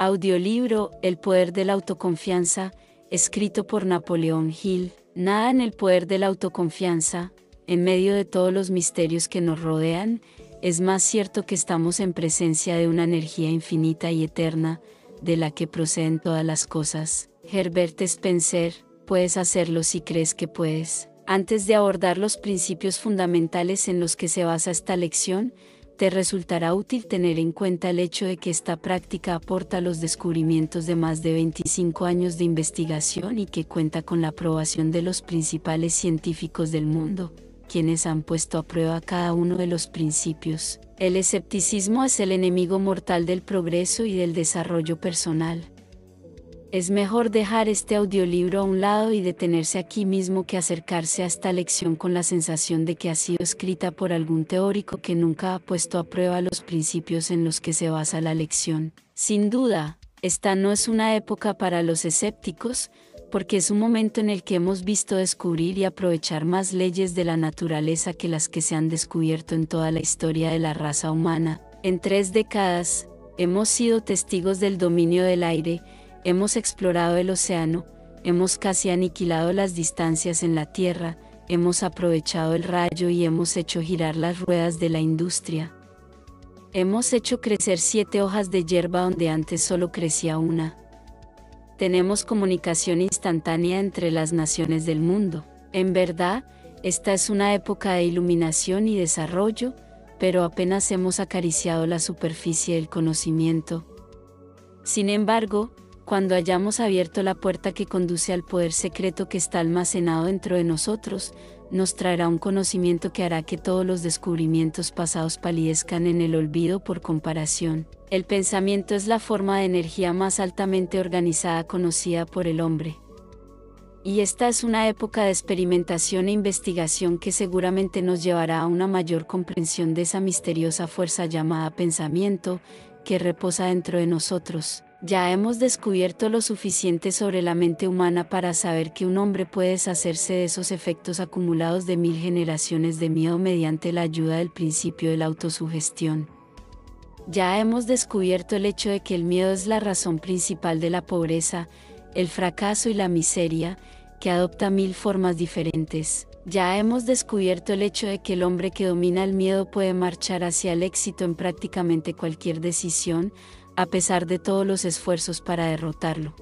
Audiolibro El poder de la autoconfianza, escrito por Napoleón Hill. Nada en el poder de la autoconfianza, en medio de todos los misterios que nos rodean, es más cierto que estamos en presencia de una energía infinita y eterna, de la que proceden todas las cosas. Herbert Spencer, puedes hacerlo si crees que puedes. Antes de abordar los principios fundamentales en los que se basa esta lección, te resultará útil tener en cuenta el hecho de que esta práctica aporta los descubrimientos de más de 25 años de investigación y que cuenta con la aprobación de los principales científicos del mundo, quienes han puesto a prueba cada uno de los principios. El escepticismo es el enemigo mortal del progreso y del desarrollo personal. Es mejor dejar este audiolibro a un lado y detenerse aquí mismo que acercarse a esta lección con la sensación de que ha sido escrita por algún teórico que nunca ha puesto a prueba los principios en los que se basa la lección. Sin duda, esta no es una época para los escépticos, porque es un momento en el que hemos visto descubrir y aprovechar más leyes de la naturaleza que las que se han descubierto en toda la historia de la raza humana. En 3 décadas, hemos sido testigos del dominio del aire, hemos explorado el océano, hemos casi aniquilado las distancias en la Tierra, hemos aprovechado el rayo y hemos hecho girar las ruedas de la industria. Hemos hecho crecer 7 hojas de hierba donde antes solo crecía una. Tenemos comunicación instantánea entre las naciones del mundo. En verdad, esta es una época de iluminación y desarrollo, pero apenas hemos acariciado la superficie del conocimiento. Sin embargo, cuando hayamos abierto la puerta que conduce al poder secreto que está almacenado dentro de nosotros, nos traerá un conocimiento que hará que todos los descubrimientos pasados palidezcan en el olvido por comparación. El pensamiento es la forma de energía más altamente organizada conocida por el hombre. Y esta es una época de experimentación e investigación que seguramente nos llevará a una mayor comprensión de esa misteriosa fuerza llamada pensamiento, que reposa dentro de nosotros. Ya hemos descubierto lo suficiente sobre la mente humana para saber que un hombre puede deshacerse de esos efectos acumulados de 1000 generaciones de miedo mediante la ayuda del principio de la autosugestión. Ya hemos descubierto el hecho de que el miedo es la razón principal de la pobreza, el fracaso y la miseria, que adopta 1000 formas diferentes. Ya hemos descubierto el hecho de que el hombre que domina el miedo puede marchar hacia el éxito en prácticamente cualquier decisión, a pesar de todos los esfuerzos para derrotarlo.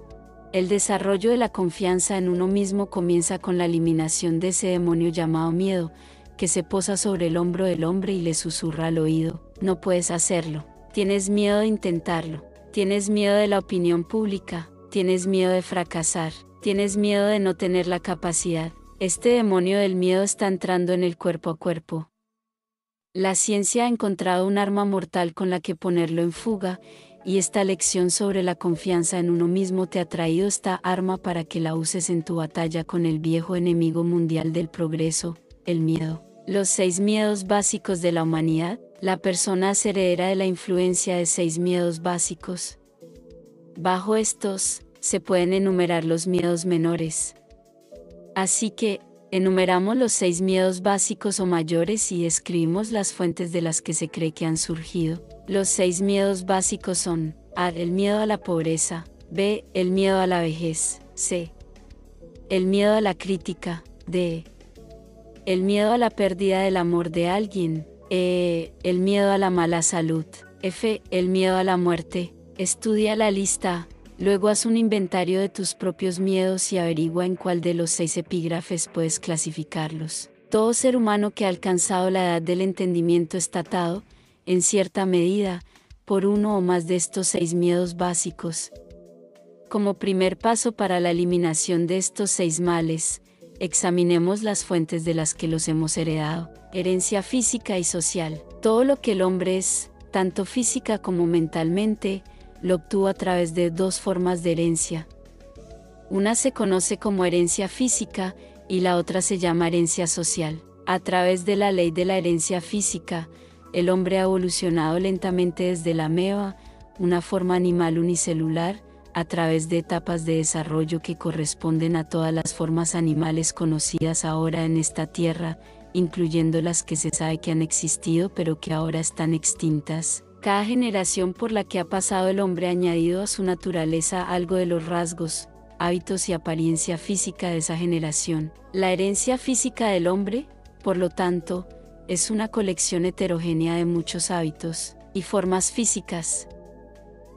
El desarrollo de la confianza en uno mismo comienza con la eliminación de ese demonio llamado miedo, que se posa sobre el hombro del hombre y le susurra al oído: no puedes hacerlo, tienes miedo de intentarlo, tienes miedo de la opinión pública, tienes miedo de fracasar, tienes miedo de no tener la capacidad. Este demonio del miedo está entrando en el cuerpo a cuerpo. La ciencia ha encontrado un arma mortal con la que ponerlo en fuga, y esta lección sobre la confianza en uno mismo te ha traído esta arma para que la uses en tu batalla con el viejo enemigo mundial del progreso, el miedo. Los 6 miedos básicos de la humanidad. La persona es heredera de la influencia de 6 miedos básicos. Bajo estos, se pueden enumerar los miedos menores. Así que, enumeramos los 6 miedos básicos o mayores y describimos las fuentes de las que se cree que han surgido. Los 6 miedos básicos son: A. El miedo a la pobreza. B. El miedo a la vejez. C. El miedo a la crítica. D. El miedo a la pérdida del amor de alguien. E. El miedo a la mala salud. F. El miedo a la muerte. Estudia la lista. Luego haz un inventario de tus propios miedos y averigua en cuál de los 6 epígrafes puedes clasificarlos. Todo ser humano que ha alcanzado la edad del entendimiento está atado, en cierta medida, por uno o más de estos 6 miedos básicos. Como primer paso para la eliminación de estos 6 males, examinemos las fuentes de las que los hemos heredado. Herencia física y social. Todo lo que el hombre es, tanto física como mentalmente, lo obtuvo a través de 2 formas de herencia. Una se conoce como herencia física y la otra se llama herencia social. A través de la ley de la herencia física, el hombre ha evolucionado lentamente desde la ameba, una forma animal unicelular, a través de etapas de desarrollo que corresponden a todas las formas animales conocidas ahora en esta tierra, incluyendo las que se sabe que han existido pero que ahora están extintas. Cada generación por la que ha pasado el hombre ha añadido a su naturaleza algo de los rasgos, hábitos y apariencia física de esa generación. La herencia física del hombre, por lo tanto, es una colección heterogénea de muchos hábitos y formas físicas.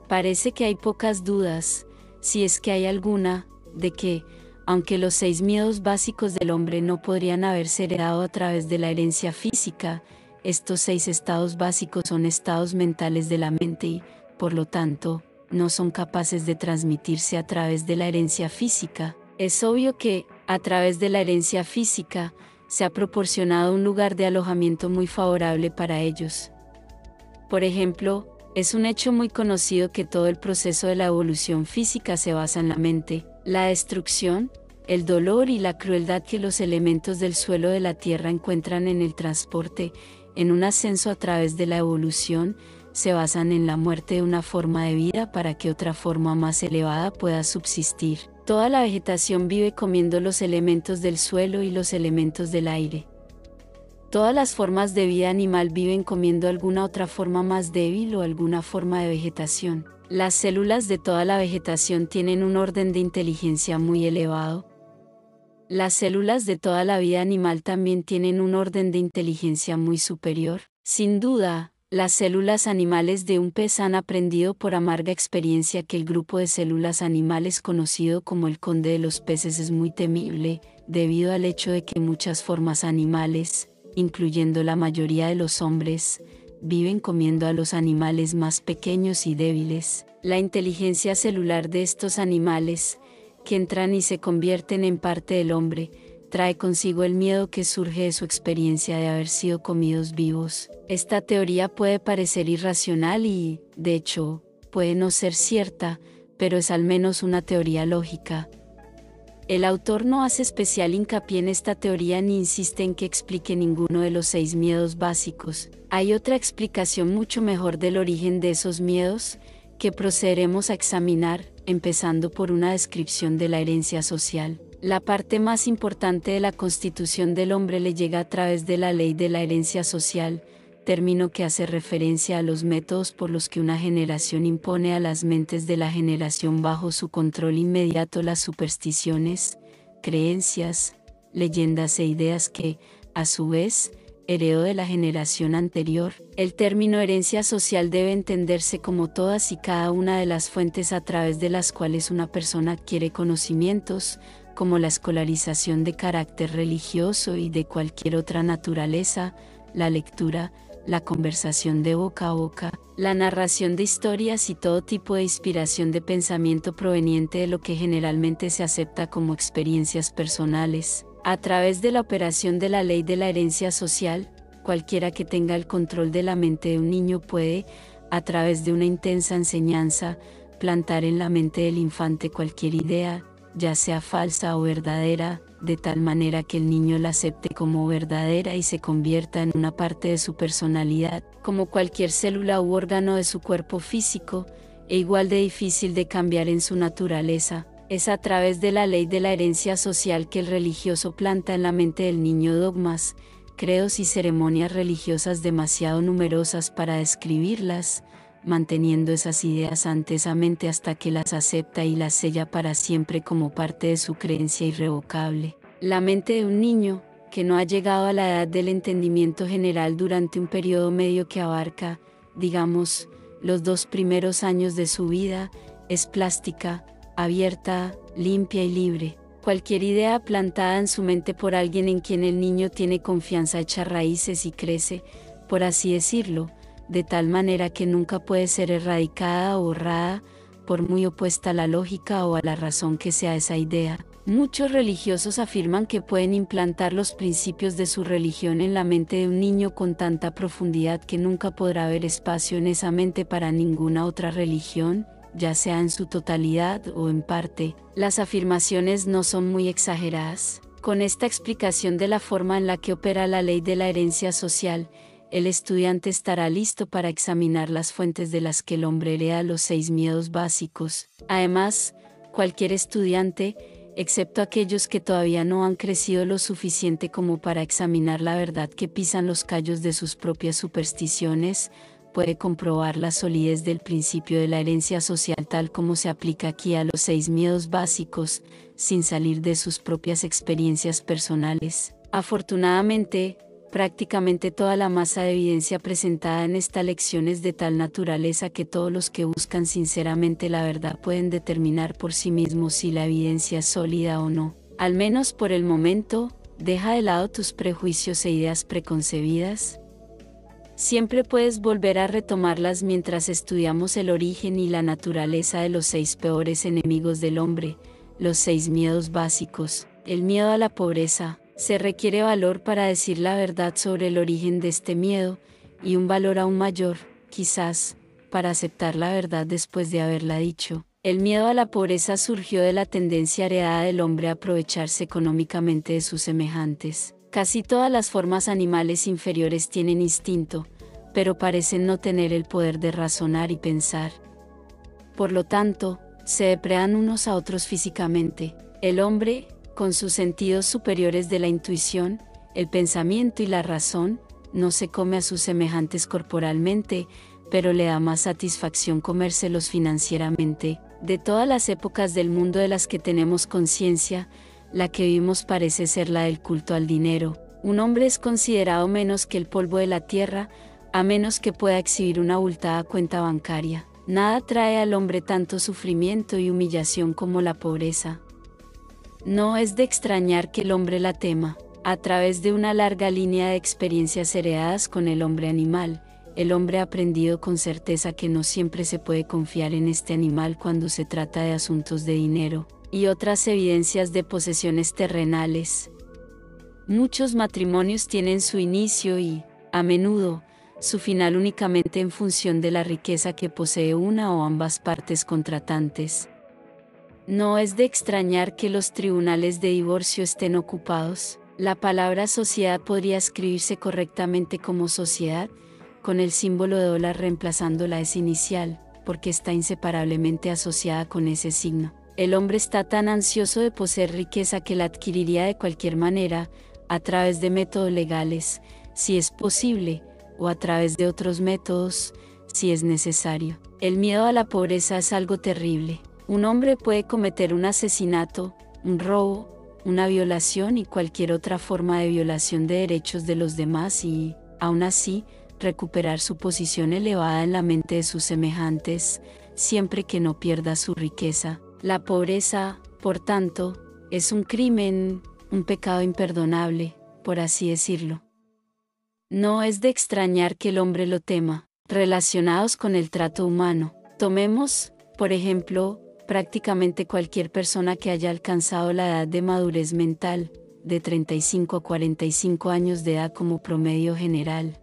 Parece que hay pocas dudas, si es que hay alguna, de que, aunque los 6 miedos básicos del hombre no podrían haberse heredado a través de la herencia física, estos 6 estados básicos son estados mentales de la mente y, por lo tanto, no son capaces de transmitirse a través de la herencia física. Es obvio que, a través de la herencia física, se ha proporcionado un lugar de alojamiento muy favorable para ellos. Por ejemplo, es un hecho muy conocido que todo el proceso de la evolución física se basa en la mente. La destrucción, el dolor y la crueldad que los elementos del suelo de la Tierra encuentran en el transporte, en un ascenso a través de la evolución, se basan en la muerte de una forma de vida para que otra forma más elevada pueda subsistir. Toda la vegetación vive comiendo los elementos del suelo y los elementos del aire. Todas las formas de vida animal viven comiendo alguna otra forma más débil o alguna forma de vegetación. Las células de toda la vegetación tienen un orden de inteligencia muy elevado. Las células de toda la vida animal también tienen un orden de inteligencia muy superior. Sin duda, las células animales de un pez han aprendido por amarga experiencia que el grupo de células animales conocido como el conde de los peces es muy temible, debido al hecho de que muchas formas animales, incluyendo la mayoría de los hombres, viven comiendo a los animales más pequeños y débiles. La inteligencia celular de estos animales, que entran y se convierten en parte del hombre, trae consigo el miedo que surge de su experiencia de haber sido comidos vivos. Esta teoría puede parecer irracional y, de hecho, puede no ser cierta, pero es al menos una teoría lógica. El autor no hace especial hincapié en esta teoría ni insiste en que explique ninguno de los 6 miedos básicos. Hay otra explicación mucho mejor del origen de esos miedos, que procederemos a examinar, empezando por una descripción de la herencia social. La parte más importante de la constitución del hombre le llega a través de la ley de la herencia social, término que hace referencia a los métodos por los que una generación impone a las mentes de la generación bajo su control inmediato las supersticiones, creencias, leyendas e ideas que, a su vez, heredó de la generación anterior. El término herencia social debe entenderse como todas y cada una de las fuentes a través de las cuales una persona adquiere conocimientos, como la escolarización de carácter religioso y de cualquier otra naturaleza, la lectura, la conversación de boca a boca, la narración de historias y todo tipo de inspiración de pensamiento proveniente de lo que generalmente se acepta como experiencias personales. A través de la operación de la ley de la herencia social, cualquiera que tenga el control de la mente de un niño puede, a través de una intensa enseñanza, plantar en la mente del infante cualquier idea, ya sea falsa o verdadera, de tal manera que el niño la acepte como verdadera y se convierta en una parte de su personalidad, como cualquier célula u órgano de su cuerpo físico, e igual de difícil de cambiar en su naturaleza. Es a través de la ley de la herencia social que el religioso planta en la mente del niño dogmas, credos y ceremonias religiosas demasiado numerosas para describirlas, manteniendo esas ideas ante esa mente hasta que las acepta y las sella para siempre como parte de su creencia irrevocable. La mente de un niño, que no ha llegado a la edad del entendimiento general durante un periodo medio que abarca, digamos, los 2 primeros años de su vida, es plástica, abierta, limpia y libre. Cualquier idea plantada en su mente por alguien en quien el niño tiene confianza echa raíces y crece, por así decirlo, de tal manera que nunca puede ser erradicada o borrada, por muy opuesta a la lógica o a la razón que sea esa idea. Muchos religiosos afirman que pueden implantar los principios de su religión en la mente de un niño con tanta profundidad que nunca podrá haber espacio en esa mente para ninguna otra religión, ya sea en su totalidad o en parte. Las afirmaciones no son muy exageradas. Con esta explicación de la forma en la que opera la ley de la herencia social, el estudiante estará listo para examinar las fuentes de las que el hombre hereda los 6 miedos básicos. Además, cualquier estudiante, excepto aquellos que todavía no han crecido lo suficiente como para examinar la verdad que pisan los callos de sus propias supersticiones, puede comprobar la solidez del principio de la herencia social tal como se aplica aquí a los 6 miedos básicos, sin salir de sus propias experiencias personales. Afortunadamente, prácticamente toda la masa de evidencia presentada en esta lección es de tal naturaleza que todos los que buscan sinceramente la verdad pueden determinar por sí mismos si la evidencia es sólida o no. Al menos por el momento, deja de lado tus prejuicios e ideas preconcebidas. Siempre puedes volver a retomarlas mientras estudiamos el origen y la naturaleza de los 6 peores enemigos del hombre, los 6 miedos básicos. El miedo a la pobreza. Se requiere valor para decir la verdad sobre el origen de este miedo, y un valor aún mayor, quizás, para aceptar la verdad después de haberla dicho. El miedo a la pobreza surgió de la tendencia heredada del hombre a aprovecharse económicamente de sus semejantes. Casi todas las formas animales inferiores tienen instinto, pero parecen no tener el poder de razonar y pensar. Por lo tanto, se depredan unos a otros físicamente. El hombre, con sus sentidos superiores de la intuición, el pensamiento y la razón, no se come a sus semejantes corporalmente, pero le da más satisfacción comérselos financieramente. De todas las épocas del mundo de las que tenemos conciencia, la que vivimos parece ser la del culto al dinero. Un hombre es considerado menos que el polvo de la tierra, a menos que pueda exhibir una abultada cuenta bancaria. Nada trae al hombre tanto sufrimiento y humillación como la pobreza. No es de extrañar que el hombre la tema. A través de una larga línea de experiencias heredadas con el hombre animal, el hombre ha aprendido con certeza que no siempre se puede confiar en este animal cuando se trata de asuntos de dinero y otras evidencias de posesiones terrenales. Muchos matrimonios tienen su inicio y, a menudo, su final únicamente en función de la riqueza que posee una o ambas partes contratantes. No es de extrañar que los tribunales de divorcio estén ocupados. La palabra sociedad podría escribirse correctamente como sociedad, con el símbolo de dólar reemplazando la S inicial, porque está inseparablemente asociada con ese signo. El hombre está tan ansioso de poseer riqueza que la adquiriría de cualquier manera, a través de métodos legales, si es posible, o a través de otros métodos, si es necesario. El miedo a la pobreza es algo terrible. Un hombre puede cometer un asesinato, un robo, una violación y cualquier otra forma de violación de derechos de los demás y, aún así, recuperar su posición elevada en la mente de sus semejantes, siempre que no pierda su riqueza. La pobreza, por tanto, es un crimen, un pecado imperdonable, por así decirlo. No es de extrañar que el hombre lo tema. Relacionados con el trato humano, tomemos, por ejemplo, prácticamente cualquier persona que haya alcanzado la edad de madurez mental, de 35 a 45 años de edad como promedio general.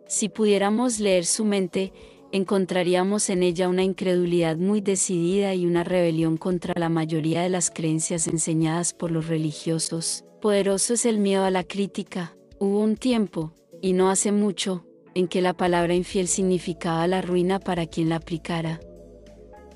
Si pudiéramos leer su mente, encontraríamos en ella una incredulidad muy decidida y una rebelión contra la mayoría de las creencias enseñadas por los religiosos. Poderoso es el miedo a la crítica. Hubo un tiempo, y no hace mucho, en que la palabra infiel significaba la ruina para quien la aplicara.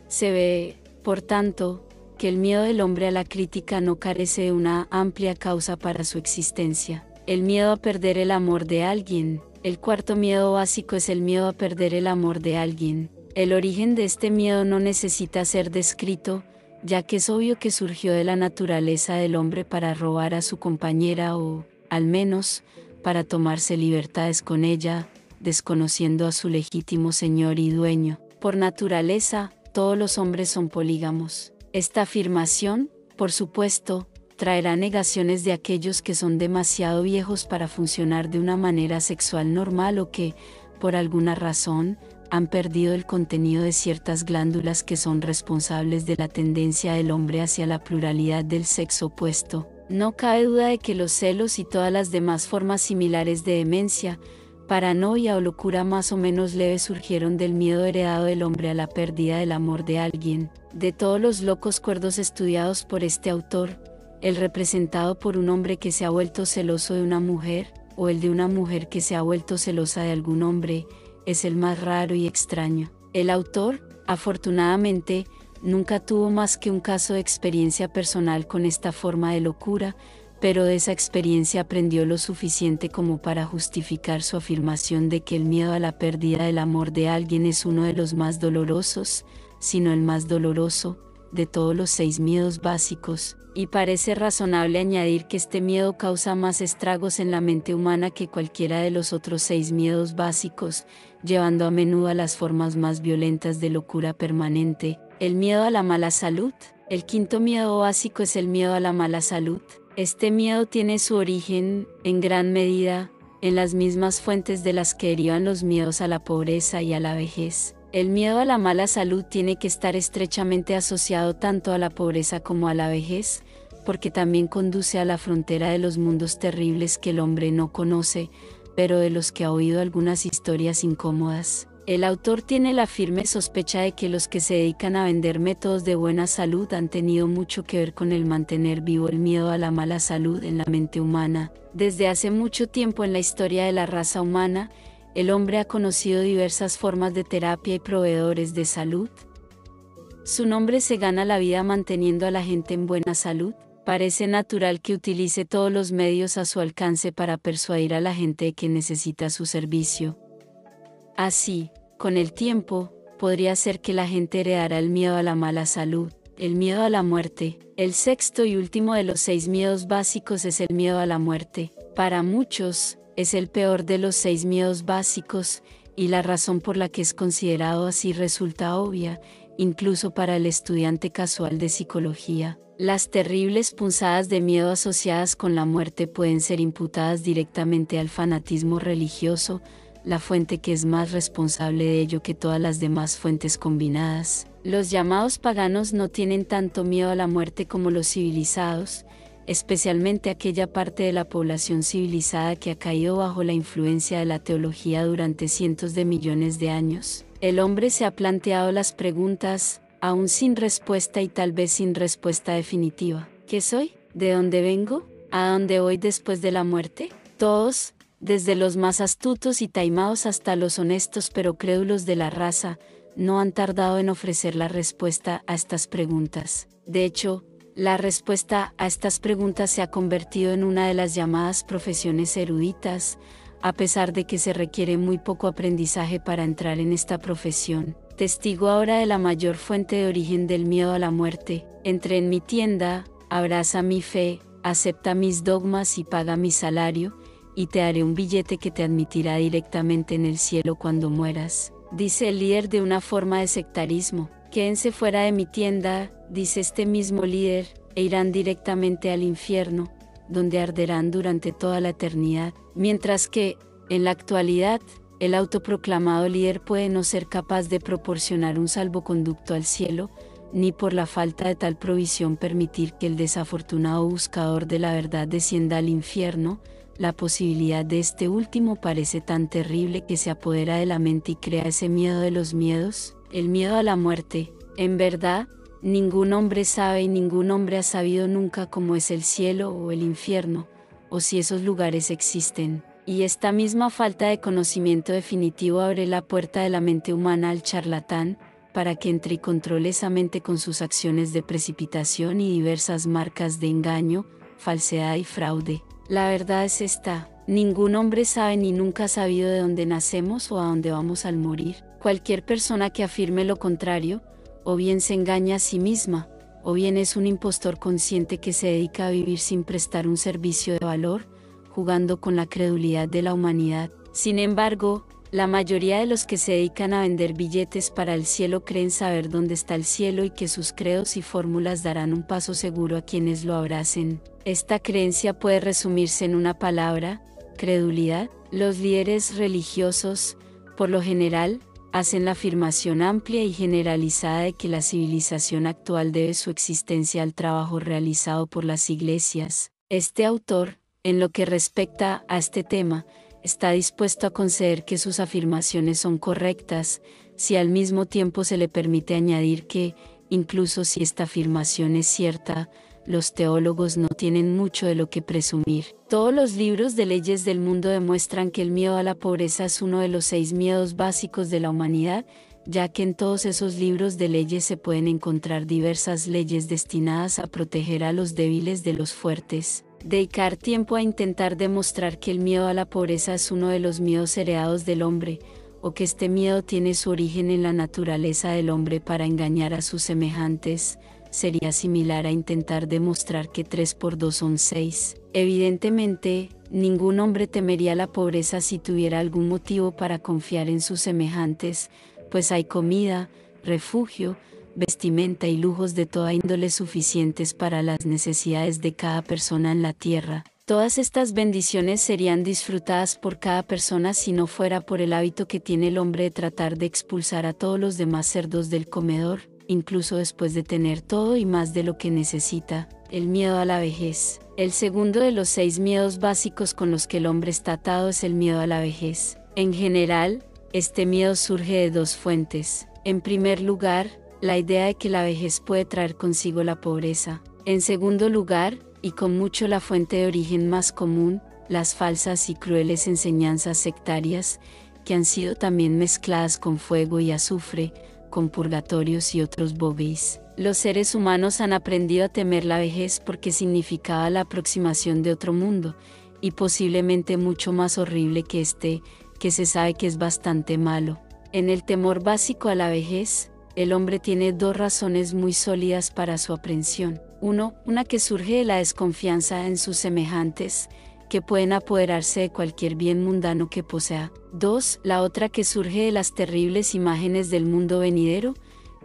Se ve, por tanto, que el miedo del hombre a la crítica no carece de una amplia causa para su existencia. El miedo a perder el amor de alguien. El cuarto miedo básico es el miedo a perder el amor de alguien. El origen de este miedo no necesita ser descrito, ya que es obvio que surgió de la naturaleza del hombre para robar a su compañera o, al menos, para tomarse libertades con ella, desconociendo a su legítimo señor y dueño. Por naturaleza, todos los hombres son polígamos. Esta afirmación, por supuesto, traerá negaciones de aquellos que son demasiado viejos para funcionar de una manera sexual normal o que, por alguna razón, han perdido el contenido de ciertas glándulas que son responsables de la tendencia del hombre hacia la pluralidad del sexo opuesto. No cabe duda de que los celos y todas las demás formas similares de demencia, paranoia o locura más o menos leve surgieron del miedo heredado del hombre a la pérdida del amor de alguien. De todos los locos cuerdos estudiados por este autor, el representado por un hombre que se ha vuelto celoso de una mujer, o el de una mujer que se ha vuelto celosa de algún hombre, es el más raro y extraño. El autor, afortunadamente, nunca tuvo más que un caso de experiencia personal con esta forma de locura, pero de esa experiencia aprendió lo suficiente como para justificar su afirmación de que el miedo a la pérdida del amor de alguien es uno de los más dolorosos, sino el más doloroso, de todos los 6 miedos básicos, y parece razonable añadir que este miedo causa más estragos en la mente humana que cualquiera de los otros 6 miedos básicos, llevando a menudo a las formas más violentas de locura permanente. El miedo a la mala salud. El quinto miedo básico es el miedo a la mala salud. Este miedo tiene su origen, en gran medida, en las mismas fuentes de las que derivan los miedos a la pobreza y a la vejez. El miedo a la mala salud tiene que estar estrechamente asociado tanto a la pobreza como a la vejez, porque también conduce a la frontera de los mundos terribles que el hombre no conoce, pero de los que ha oído algunas historias incómodas. El autor tiene la firme sospecha de que los que se dedican a vender métodos de buena salud han tenido mucho que ver con el mantener vivo el miedo a la mala salud en la mente humana. Desde hace mucho tiempo en la historia de la raza humana, el hombre ha conocido diversas formas de terapia y proveedores de salud. Su nombre se gana la vida manteniendo a la gente en buena salud. Parece natural que utilice todos los medios a su alcance para persuadir a la gente de que necesita su servicio. Así, con el tiempo, podría ser que la gente heredara el miedo a la mala salud, el miedo a la muerte. El sexto y último de los 6 miedos básicos es el miedo a la muerte. Para muchos, es el peor de los 6 miedos básicos, y la razón por la que es considerado así resulta obvia, incluso para el estudiante casual de psicología. Las terribles punzadas de miedo asociadas con la muerte pueden ser imputadas directamente al fanatismo religioso, la fuente que es más responsable de ello que todas las demás fuentes combinadas. Los llamados paganos no tienen tanto miedo a la muerte como los civilizados, especialmente aquella parte de la población civilizada que ha caído bajo la influencia de la teología durante cientos de millones de años. El hombre se ha planteado las preguntas, aún sin respuesta y tal vez sin respuesta definitiva. ¿Qué soy? ¿De dónde vengo? ¿A dónde voy después de la muerte? Todos, desde los más astutos y taimados hasta los honestos pero crédulos de la raza, no han tardado en ofrecer la respuesta a estas preguntas. De hecho, la respuesta a estas preguntas se ha convertido en una de las llamadas profesiones eruditas, a pesar de que se requiere muy poco aprendizaje para entrar en esta profesión. Testigo ahora de la mayor fuente de origen del miedo a la muerte. Entré en mi tienda, abraza mi fe, acepta mis dogmas y paga mi salario, y te daré un billete que te admitirá directamente en el cielo cuando mueras. Dice el líder de una forma de sectarismo. Quédense fuera de mi tienda, dice este mismo líder, e irán directamente al infierno, donde arderán durante toda la eternidad. Mientras que, en la actualidad, el autoproclamado líder puede no ser capaz de proporcionar un salvoconducto al cielo, ni por la falta de tal provisión permitir que el desafortunado buscador de la verdad descienda al infierno. La posibilidad de este último parece tan terrible que se apodera de la mente y crea ese miedo de los miedos, el miedo a la muerte. En verdad, ningún hombre sabe y ningún hombre ha sabido nunca cómo es el cielo o el infierno, o si esos lugares existen. Y esta misma falta de conocimiento definitivo abre la puerta de la mente humana al charlatán, para que entre y controle esa mente con sus acciones de precipitación y diversas marcas de engaño, falsedad y fraude. La verdad es esta: ningún hombre sabe ni nunca ha sabido de dónde nacemos o a dónde vamos al morir. Cualquier persona que afirme lo contrario, o bien se engaña a sí misma, o bien es un impostor consciente que se dedica a vivir sin prestar un servicio de valor, jugando con la credulidad de la humanidad. Sin embargo, la mayoría de los que se dedican a vender billetes para el cielo creen saber dónde está el cielo y que sus credos y fórmulas darán un paso seguro a quienes lo abracen. Esta creencia puede resumirse en una palabra: credulidad. Los líderes religiosos, por lo general, hacen la afirmación amplia y generalizada de que la civilización actual debe su existencia al trabajo realizado por las iglesias. Este autor, en lo que respecta a este tema, está dispuesto a conceder que sus afirmaciones son correctas, si al mismo tiempo se le permite añadir que, incluso si esta afirmación es cierta, los teólogos no tienen mucho de lo que presumir. Todos los libros de leyes del mundo demuestran que el miedo a la pobreza es uno de los 6 miedos básicos de la humanidad, ya que en todos esos libros de leyes se pueden encontrar diversas leyes destinadas a proteger a los débiles de los fuertes. Dedicar tiempo a intentar demostrar que el miedo a la pobreza es uno de los miedos heredados del hombre, o que este miedo tiene su origen en la naturaleza del hombre para engañar a sus semejantes, sería similar a intentar demostrar que 3 por 2 son 6. Evidentemente, ningún hombre temería la pobreza si tuviera algún motivo para confiar en sus semejantes, pues hay comida, refugio, vestimenta y lujos de toda índole suficientes para las necesidades de cada persona en la tierra. Todas estas bendiciones serían disfrutadas por cada persona si no fuera por el hábito que tiene el hombre de tratar de expulsar a todos los demás cerdos del comedor, incluso después de tener todo y más de lo que necesita, el miedo a la vejez. El segundo de los 6 miedos básicos con los que el hombre está atado es el miedo a la vejez. En general, este miedo surge de 2 fuentes. En primer lugar, la idea de que la vejez puede traer consigo la pobreza. En segundo lugar, y con mucho la fuente de origen más común, las falsas y crueles enseñanzas sectarias, que han sido también mezcladas con fuego y azufre, con purgatorios y otros bobeis. Los seres humanos han aprendido a temer la vejez porque significaba la aproximación de otro mundo, y posiblemente mucho más horrible que este, que se sabe que es bastante malo. En el temor básico a la vejez, el hombre tiene 2 razones muy sólidas para su aprensión. Una que surge de la desconfianza en sus semejantes, que pueden apoderarse de cualquier bien mundano que posea. 2. La otra que surge de las terribles imágenes del mundo venidero,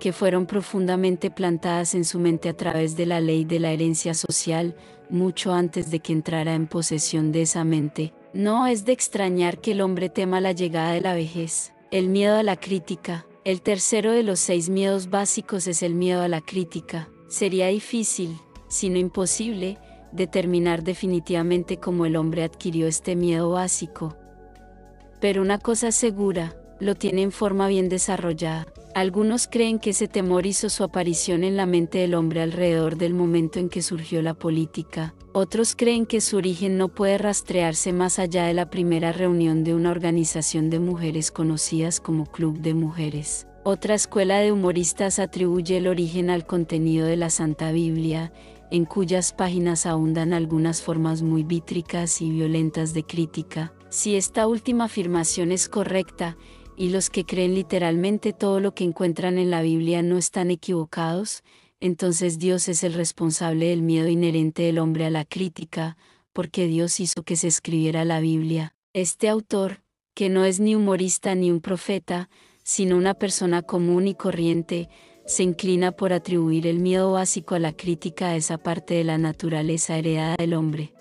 que fueron profundamente plantadas en su mente a través de la ley de la herencia social, mucho antes de que entrara en posesión de esa mente. No es de extrañar que el hombre tema la llegada de la vejez. El miedo a la crítica. El tercero de los 6 miedos básicos es el miedo a la crítica. Sería difícil, si no imposible, determinar definitivamente cómo el hombre adquirió este miedo básico. Pero una cosa segura, lo tiene en forma bien desarrollada. Algunos creen que ese temor hizo su aparición en la mente del hombre alrededor del momento en que surgió la política. Otros creen que su origen no puede rastrearse más allá de la primera reunión de una organización de mujeres conocidas como Club de Mujeres. Otra escuela de humoristas atribuye el origen al contenido de la Santa Biblia, en cuyas páginas abundan algunas formas muy vítricas y violentas de crítica. Si esta última afirmación es correcta, y los que creen literalmente todo lo que encuentran en la Biblia no están equivocados, entonces Dios es el responsable del miedo inherente del hombre a la crítica, porque Dios hizo que se escribiera la Biblia. Este autor, que no es ni humorista ni un profeta, sino una persona común y corriente, se inclina por atribuir el miedo básico a la crítica a esa parte de la naturaleza heredada del hombre.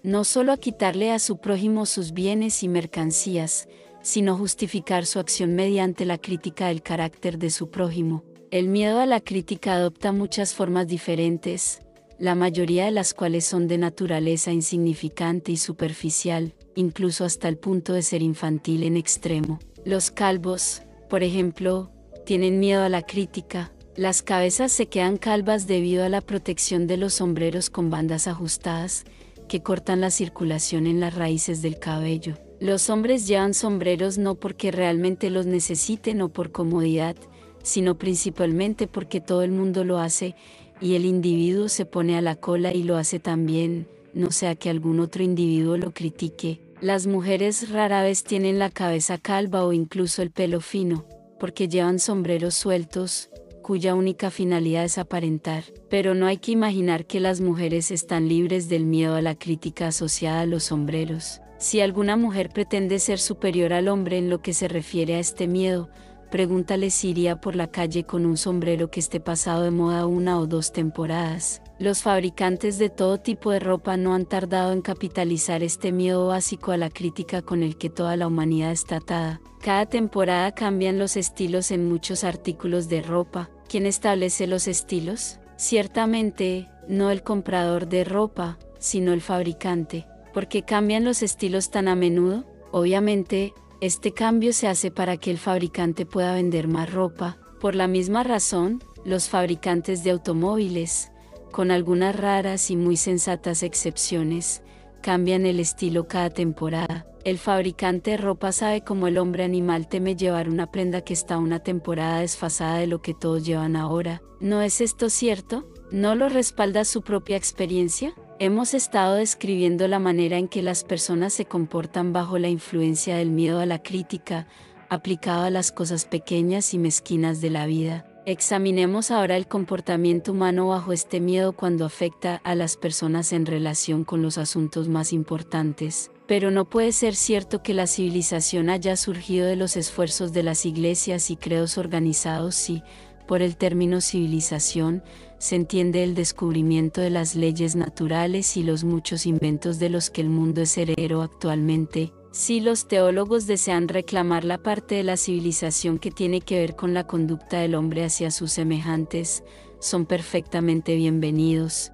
No solo a quitarle a su prójimo sus bienes y mercancías, sino justificar su acción mediante la crítica del carácter de su prójimo. El miedo a la crítica adopta muchas formas diferentes, la mayoría de las cuales son de naturaleza insignificante y superficial, incluso hasta el punto de ser infantil en extremo. Los calvos, por ejemplo, tienen miedo a la crítica. Las cabezas se quedan calvas debido a la protección de los sombreros con bandas ajustadas, que cortan la circulación en las raíces del cabello. Los hombres llevan sombreros no porque realmente los necesiten o por comodidad, sino principalmente porque todo el mundo lo hace, y el individuo se pone a la cola y lo hace también, no sea que algún otro individuo lo critique. Las mujeres rara vez tienen la cabeza calva o incluso el pelo fino, porque llevan sombreros sueltos, cuya única finalidad es aparentar. Pero no hay que imaginar que las mujeres están libres del miedo a la crítica asociada a los sombreros. Si alguna mujer pretende ser superior al hombre en lo que se refiere a este miedo, pregúntale si iría por la calle con un sombrero que esté pasado de moda 1 o 2 temporadas. Los fabricantes de todo tipo de ropa no han tardado en capitalizar este miedo básico a la crítica con el que toda la humanidad está atada. Cada temporada cambian los estilos en muchos artículos de ropa. ¿Quién establece los estilos? Ciertamente, no el comprador de ropa, sino el fabricante. ¿Por qué cambian los estilos tan a menudo? Obviamente, este cambio se hace para que el fabricante pueda vender más ropa. Por la misma razón, los fabricantes de automóviles, con algunas raras y muy sensatas excepciones, cambian el estilo cada temporada. El fabricante de ropa sabe cómo el hombre animal teme llevar una prenda que está una temporada desfasada de lo que todos llevan ahora. ¿No es esto cierto? ¿No lo respalda su propia experiencia? Hemos estado describiendo la manera en que las personas se comportan bajo la influencia del miedo a la crítica, aplicado a las cosas pequeñas y mezquinas de la vida. Examinemos ahora el comportamiento humano bajo este miedo cuando afecta a las personas en relación con los asuntos más importantes. Pero no puede ser cierto que la civilización haya surgido de los esfuerzos de las iglesias y credos organizados si, por el término civilización, se entiende el descubrimiento de las leyes naturales y los muchos inventos de los que el mundo es heredero actualmente. Si los teólogos desean reclamar la parte de la civilización que tiene que ver con la conducta del hombre hacia sus semejantes, son perfectamente bienvenidos.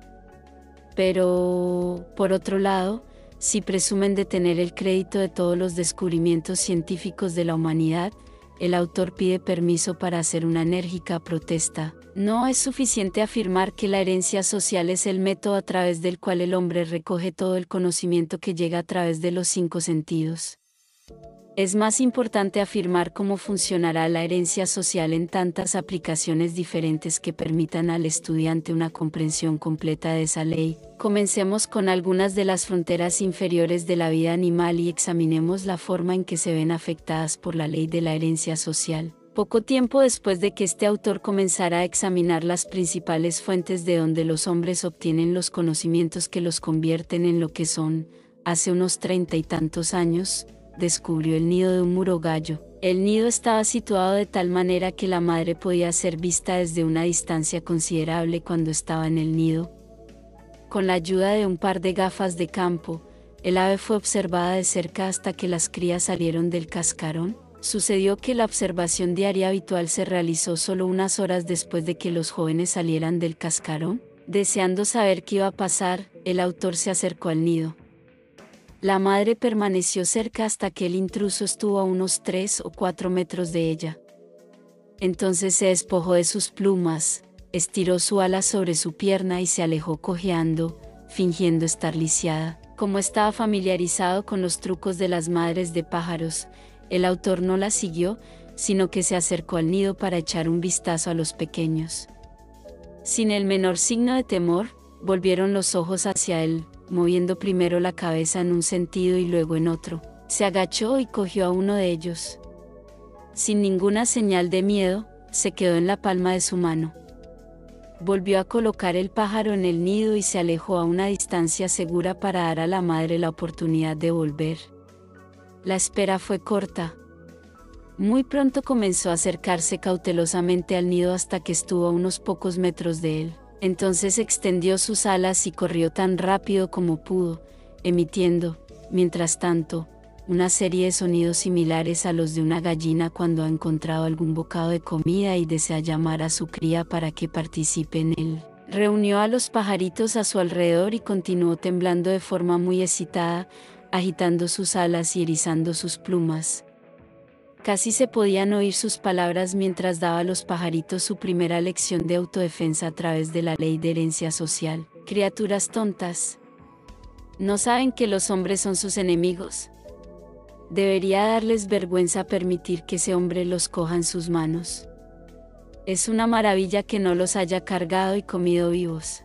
Pero, por otro lado, si presumen de tener el crédito de todos los descubrimientos científicos de la humanidad, el autor pide permiso para hacer una enérgica protesta. No es suficiente afirmar que la herencia social es el método a través del cual el hombre recoge todo el conocimiento que llega a través de los 5 sentidos. Es más importante afirmar cómo funcionará la herencia social en tantas aplicaciones diferentes que permitan al estudiante una comprensión completa de esa ley. Comencemos con algunas de las fronteras inferiores de la vida animal y examinemos la forma en que se ven afectadas por la ley de la herencia social. Poco tiempo después de que este autor comenzara a examinar las principales fuentes de donde los hombres obtienen los conocimientos que los convierten en lo que son, hace unos 30 y tantos años, descubrió el nido de un murogallo. El nido estaba situado de tal manera que la madre podía ser vista desde una distancia considerable cuando estaba en el nido. Con la ayuda de un par de gafas de campo, el ave fue observada de cerca hasta que las crías salieron del cascarón. Sucedió que la observación diaria habitual se realizó solo unas horas después de que los jóvenes salieran del cascarón. Deseando saber qué iba a pasar, el autor se acercó al nido. La madre permaneció cerca hasta que el intruso estuvo a unos 3 o 4 metros de ella. Entonces se despojó de sus plumas, estiró su ala sobre su pierna y se alejó cojeando, fingiendo estar lisiada. Como estaba familiarizado con los trucos de las madres de pájaros, el autor no la siguió, sino que se acercó al nido para echar un vistazo a los pequeños. Sin el menor signo de temor, volvieron los ojos hacia él, moviendo primero la cabeza en un sentido y luego en otro. Se agachó y cogió a uno de ellos. Sin ninguna señal de miedo, se quedó en la palma de su mano. Volvió a colocar el pájaro en el nido y se alejó a una distancia segura para dar a la madre la oportunidad de volver. La espera fue corta. Muy pronto comenzó a acercarse cautelosamente al nido hasta que estuvo a unos pocos metros de él. Entonces extendió sus alas y corrió tan rápido como pudo, emitiendo, mientras tanto, una serie de sonidos similares a los de una gallina cuando ha encontrado algún bocado de comida y desea llamar a su cría para que participe en él. Reunió a los pajaritos a su alrededor y continuó temblando de forma muy excitada, agitando sus alas y erizando sus plumas. Casi se podían oír sus palabras mientras daba a los pajaritos su primera lección de autodefensa a través de la ley de herencia social. Criaturas tontas. ¿No saben que los hombres son sus enemigos? Debería darles vergüenza permitir que ese hombre los coja en sus manos. Es una maravilla que no los haya cargado y comido vivos.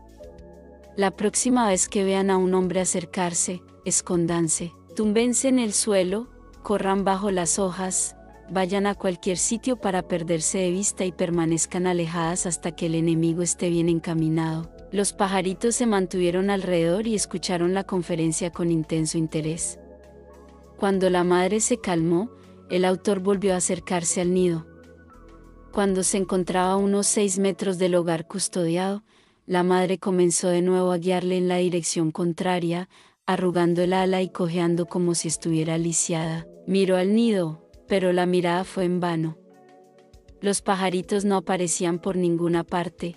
La próxima vez que vean a un hombre acercarse, escóndanse, túmbense en el suelo, corran bajo las hojas, vayan a cualquier sitio para perderse de vista y permanezcan alejadas hasta que el enemigo esté bien encaminado. Los pajaritos se mantuvieron alrededor y escucharon la conferencia con intenso interés. Cuando la madre se calmó, el autor volvió a acercarse al nido. Cuando se encontraba a unos 6 metros del hogar custodiado, la madre comenzó de nuevo a guiarle en la dirección contraria, arrugando el ala y cojeando como si estuviera lisiada. Miró al nido, pero la mirada fue en vano. Los pajaritos no aparecían por ninguna parte.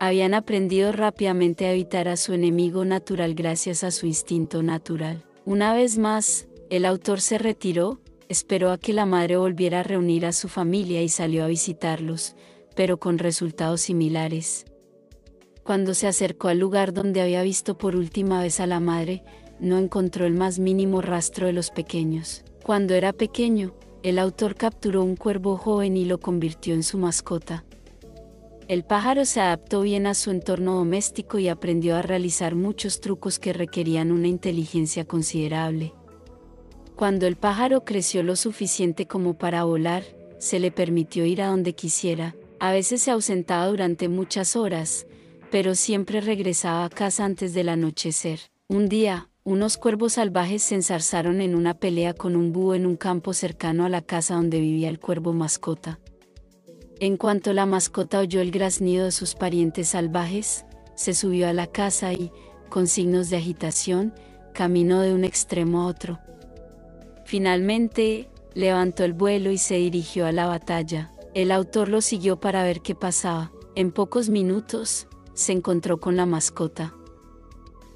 Habían aprendido rápidamente a evitar a su enemigo natural gracias a su instinto natural. Una vez más, el autor se retiró, esperó a que la madre volviera a reunir a su familia y salió a visitarlos, pero con resultados similares. Cuando se acercó al lugar donde había visto por última vez a la madre, no encontró el más mínimo rastro de los pequeños. Cuando era pequeño, el autor capturó un cuervo joven y lo convirtió en su mascota. El pájaro se adaptó bien a su entorno doméstico y aprendió a realizar muchos trucos que requerían una inteligencia considerable. Cuando el pájaro creció lo suficiente como para volar, se le permitió ir a donde quisiera. A veces se ausentaba durante muchas horas, pero siempre regresaba a casa antes del anochecer. Un día, unos cuervos salvajes se enzarzaron en una pelea con un búho en un campo cercano a la casa donde vivía el cuervo mascota. En cuanto la mascota oyó el graznido de sus parientes salvajes, se subió a la casa y, con signos de agitación, caminó de un extremo a otro. Finalmente, levantó el vuelo y se dirigió a la batalla. El autor lo siguió para ver qué pasaba. En pocos minutos, se encontró con la mascota.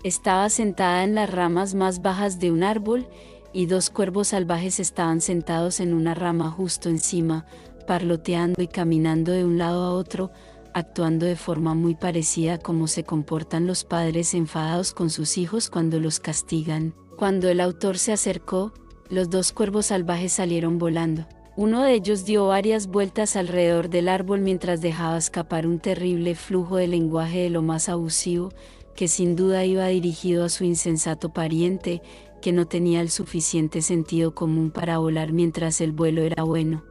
Estaba sentada en las ramas más bajas de un árbol, y dos cuervos salvajes estaban sentados en una rama justo encima, parloteando y caminando de un lado a otro, actuando de forma muy parecida a cómo se comportan los padres enfadados con sus hijos cuando los castigan. Cuando el autor se acercó, los dos cuervos salvajes salieron volando. Uno de ellos dio varias vueltas alrededor del árbol mientras dejaba escapar un terrible flujo de lenguaje de lo más abusivo, que sin duda iba dirigido a su insensato pariente, que no tenía el suficiente sentido común para volar mientras el vuelo era bueno.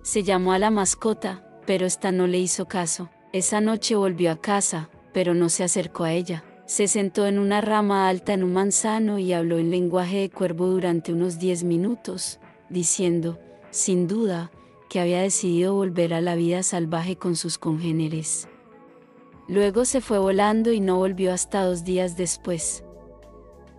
Se llamó a la mascota, pero ésta no le hizo caso. Esa noche volvió a casa, pero no se acercó a ella. Se sentó en una rama alta en un manzano y habló en lenguaje de cuervo durante unos 10 minutos, diciendo, sin duda, que había decidido volver a la vida salvaje con sus congéneres. Luego se fue volando y no volvió hasta 2 días después.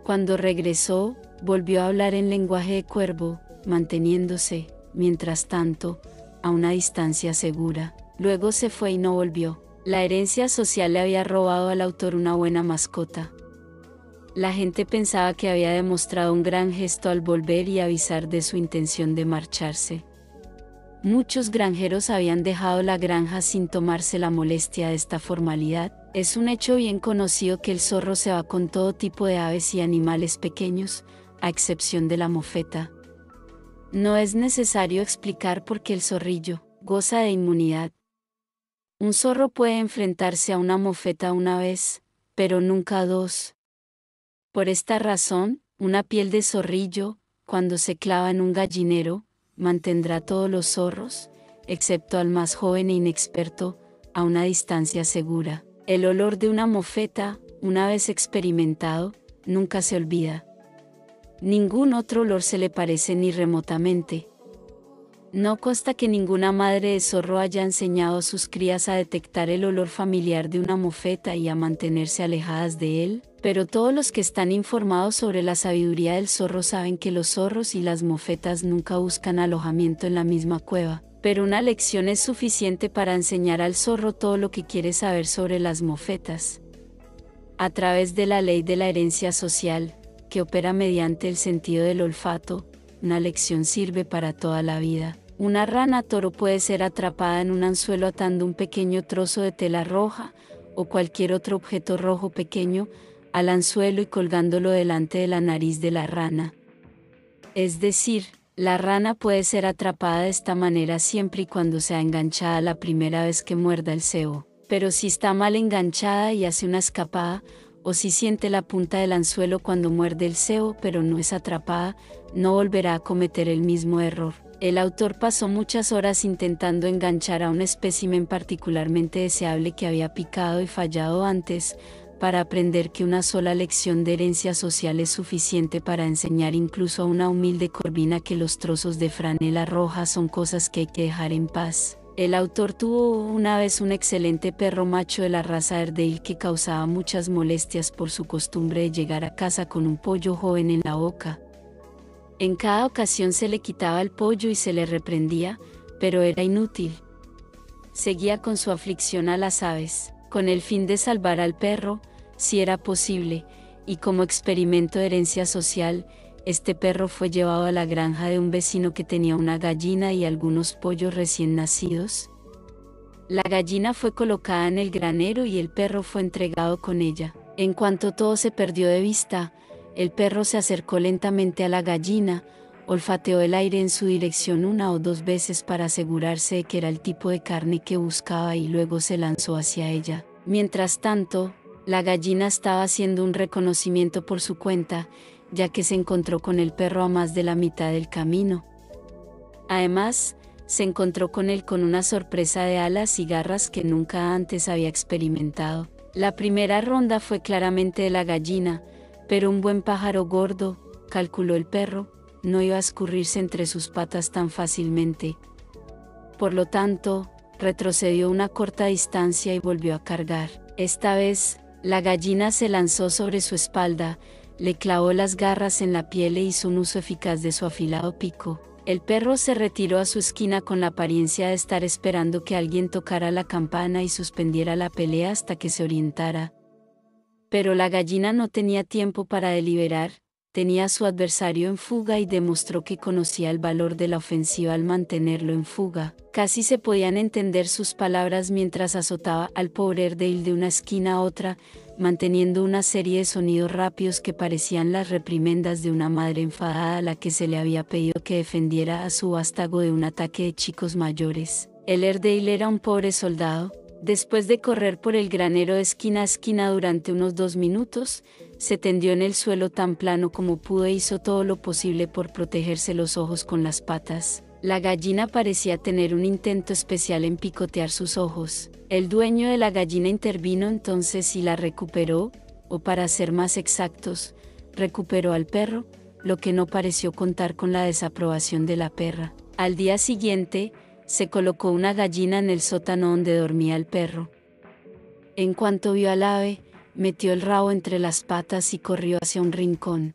Cuando regresó, volvió a hablar en lenguaje de cuervo, manteniéndose, mientras tanto, a una distancia segura. Luego se fue y no volvió. La herencia social le había robado al autor una buena mascota. La gente pensaba que había demostrado un gran gesto al volver y avisar de su intención de marcharse. Muchos granjeros habían dejado la granja sin tomarse la molestia de esta formalidad. Es un hecho bien conocido que el zorro se va con todo tipo de aves y animales pequeños, a excepción de la mofeta. No es necesario explicar por qué el zorrillo goza de inmunidad. Un zorro puede enfrentarse a una mofeta una vez, pero nunca dos. Por esta razón, una piel de zorrillo, cuando se clava en un gallinero, mantendrá a todos los zorros, excepto al más joven e inexperto, a una distancia segura. El olor de una mofeta, una vez experimentado, nunca se olvida. Ningún otro olor se le parece ni remotamente. No consta que ninguna madre de zorro haya enseñado a sus crías a detectar el olor familiar de una mofeta y a mantenerse alejadas de él, pero todos los que están informados sobre la sabiduría del zorro saben que los zorros y las mofetas nunca buscan alojamiento en la misma cueva, pero una lección es suficiente para enseñar al zorro todo lo que quiere saber sobre las mofetas. A través de la ley de la herencia social, que opera mediante el sentido del olfato, una lección sirve para toda la vida. Una rana toro puede ser atrapada en un anzuelo atando un pequeño trozo de tela roja, o cualquier otro objeto rojo pequeño, al anzuelo y colgándolo delante de la nariz de la rana. Es decir, la rana puede ser atrapada de esta manera siempre y cuando sea enganchada la primera vez que muerda el cebo. Pero si está mal enganchada y hace una escapada, o si siente la punta del anzuelo cuando muerde el cebo pero no es atrapada, no volverá a cometer el mismo error. El autor pasó muchas horas intentando enganchar a un espécimen particularmente deseable que había picado y fallado antes, para aprender que una sola lección de herencia social es suficiente para enseñar incluso a una humilde corvina que los trozos de franela roja son cosas que hay que dejar en paz. El autor tuvo una vez un excelente perro macho de la raza Airedale que causaba muchas molestias por su costumbre de llegar a casa con un pollo joven en la boca. En cada ocasión se le quitaba el pollo y se le reprendía, pero era inútil. Seguía con su aflicción a las aves, con el fin de salvar al perro, si era posible, y como experimento de herencia social, este perro fue llevado a la granja de un vecino que tenía una gallina y algunos pollos recién nacidos. La gallina fue colocada en el granero y el perro fue entregado con ella. En cuanto todo se perdió de vista, el perro se acercó lentamente a la gallina, olfateó el aire en su dirección 1 o 2 veces para asegurarse de que era el tipo de carne que buscaba y luego se lanzó hacia ella. Mientras tanto, la gallina estaba haciendo un reconocimiento por su cuenta, ya que se encontró con el perro a más de la mitad del camino. Además, se encontró con él con una sorpresa de alas y garras que nunca antes había experimentado. La primera ronda fue claramente de la gallina, pero un buen pájaro gordo, calculó el perro, no iba a escurrirse entre sus patas tan fácilmente. Por lo tanto, retrocedió una corta distancia y volvió a cargar. Esta vez, la gallina se lanzó sobre su espalda, le clavó las garras en la piel e hizo un uso eficaz de su afilado pico. El perro se retiró a su esquina con la apariencia de estar esperando que alguien tocara la campana y suspendiera la pelea hasta que se orientara. Pero la gallina no tenía tiempo para deliberar, tenía a su adversario en fuga y demostró que conocía el valor de la ofensiva al mantenerlo en fuga. Casi se podían entender sus palabras mientras azotaba al pobre Airedale de una esquina a otra, manteniendo una serie de sonidos rápidos que parecían las reprimendas de una madre enfadada a la que se le había pedido que defendiera a su vástago de un ataque de chicos mayores. El Airedale era un pobre soldado. Después de correr por el granero de esquina a esquina durante unos 2 minutos, se tendió en el suelo tan plano como pudo e hizo todo lo posible por protegerse los ojos con las patas. La gallina parecía tener un intento especial en picotear sus ojos. El dueño de la gallina intervino entonces y la recuperó, o para ser más exactos, recuperó al perro, lo que no pareció contar con la desaprobación de la perra. Al día siguiente, se colocó una gallina en el sótano donde dormía el perro. En cuanto vio al ave, metió el rabo entre las patas y corrió hacia un rincón.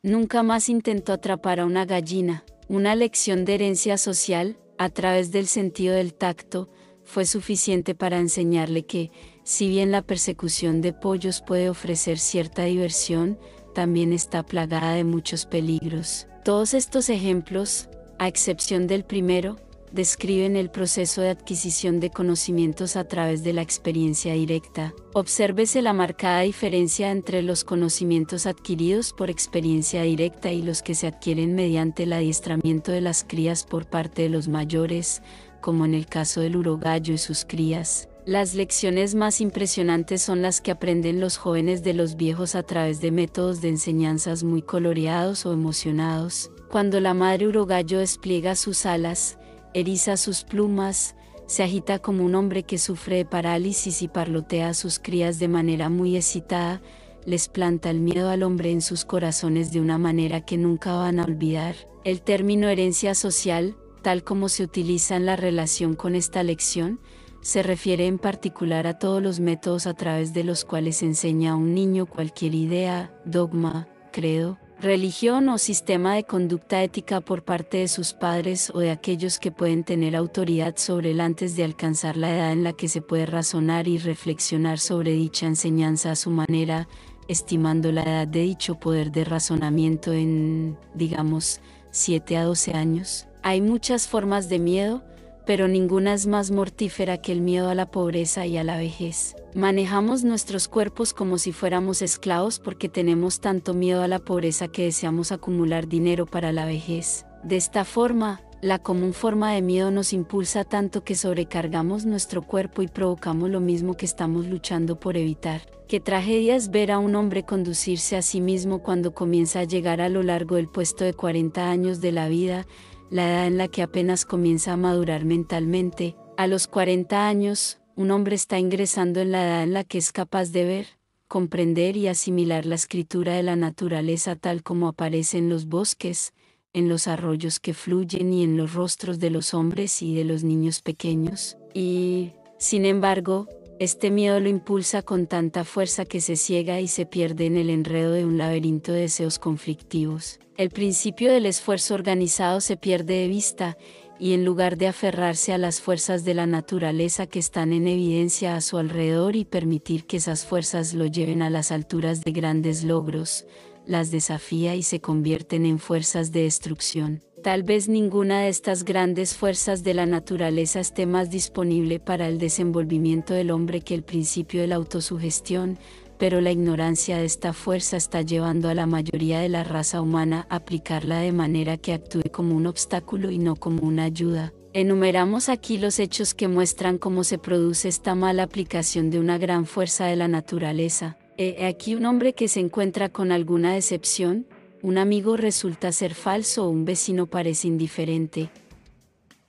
Nunca más intentó atrapar a una gallina. Una lección de herencia social, a través del sentido del tacto, fue suficiente para enseñarle que, si bien la persecución de pollos puede ofrecer cierta diversión, también está plagada de muchos peligros. Todos estos ejemplos, a excepción del primero, describen el proceso de adquisición de conocimientos a través de la experiencia directa. Obsérvese la marcada diferencia entre los conocimientos adquiridos por experiencia directa y los que se adquieren mediante el adiestramiento de las crías por parte de los mayores, como en el caso del urogallo y sus crías. Las lecciones más impresionantes son las que aprenden los jóvenes de los viejos a través de métodos de enseñanzas muy coloreados o emocionados. Cuando la madre urogallo despliega sus alas, eriza sus plumas, se agita como un hombre que sufre de parálisis y parlotea a sus crías de manera muy excitada, les planta el miedo al hombre en sus corazones de una manera que nunca van a olvidar. El término herencia social, tal como se utiliza en la relación con esta lección, se refiere en particular a todos los métodos a través de los cuales se enseña a un niño cualquier idea, dogma, credo, religión o sistema de conducta ética por parte de sus padres o de aquellos que pueden tener autoridad sobre él antes de alcanzar la edad en la que se puede razonar y reflexionar sobre dicha enseñanza a su manera, estimando la edad de dicho poder de razonamiento en, digamos, 7 a 12 años. Hay muchas formas de miedo, pero ninguna es más mortífera que el miedo a la pobreza y a la vejez. Manejamos nuestros cuerpos como si fuéramos esclavos porque tenemos tanto miedo a la pobreza que deseamos acumular dinero para la vejez. De esta forma, la común forma de miedo nos impulsa tanto que sobrecargamos nuestro cuerpo y provocamos lo mismo que estamos luchando por evitar. Qué tragedia es ver a un hombre conducirse a sí mismo cuando comienza a llegar a lo largo del puesto de 40 años de la vida, la edad en la que apenas comienza a madurar mentalmente. A los 40 años, un hombre está ingresando en la edad en la que es capaz de ver, comprender y asimilar la escritura de la naturaleza tal como aparece en los bosques, en los arroyos que fluyen y en los rostros de los hombres y de los niños pequeños. Y, sin embargo, este miedo lo impulsa con tanta fuerza que se ciega y se pierde en el enredo de un laberinto de deseos conflictivos. El principio del esfuerzo organizado se pierde de vista, y en lugar de aferrarse a las fuerzas de la naturaleza que están en evidencia a su alrededor y permitir que esas fuerzas lo lleven a las alturas de grandes logros, las desafía y se convierten en fuerzas de destrucción. Tal vez ninguna de estas grandes fuerzas de la naturaleza esté más disponible para el desenvolvimiento del hombre que el principio de la autosugestión, pero la ignorancia de esta fuerza está llevando a la mayoría de la raza humana a aplicarla de manera que actúe como un obstáculo y no como una ayuda. Enumeramos aquí los hechos que muestran cómo se produce esta mala aplicación de una gran fuerza de la naturaleza. He aquí un hombre que se encuentra con alguna decepción, un amigo resulta ser falso o un vecino parece indiferente.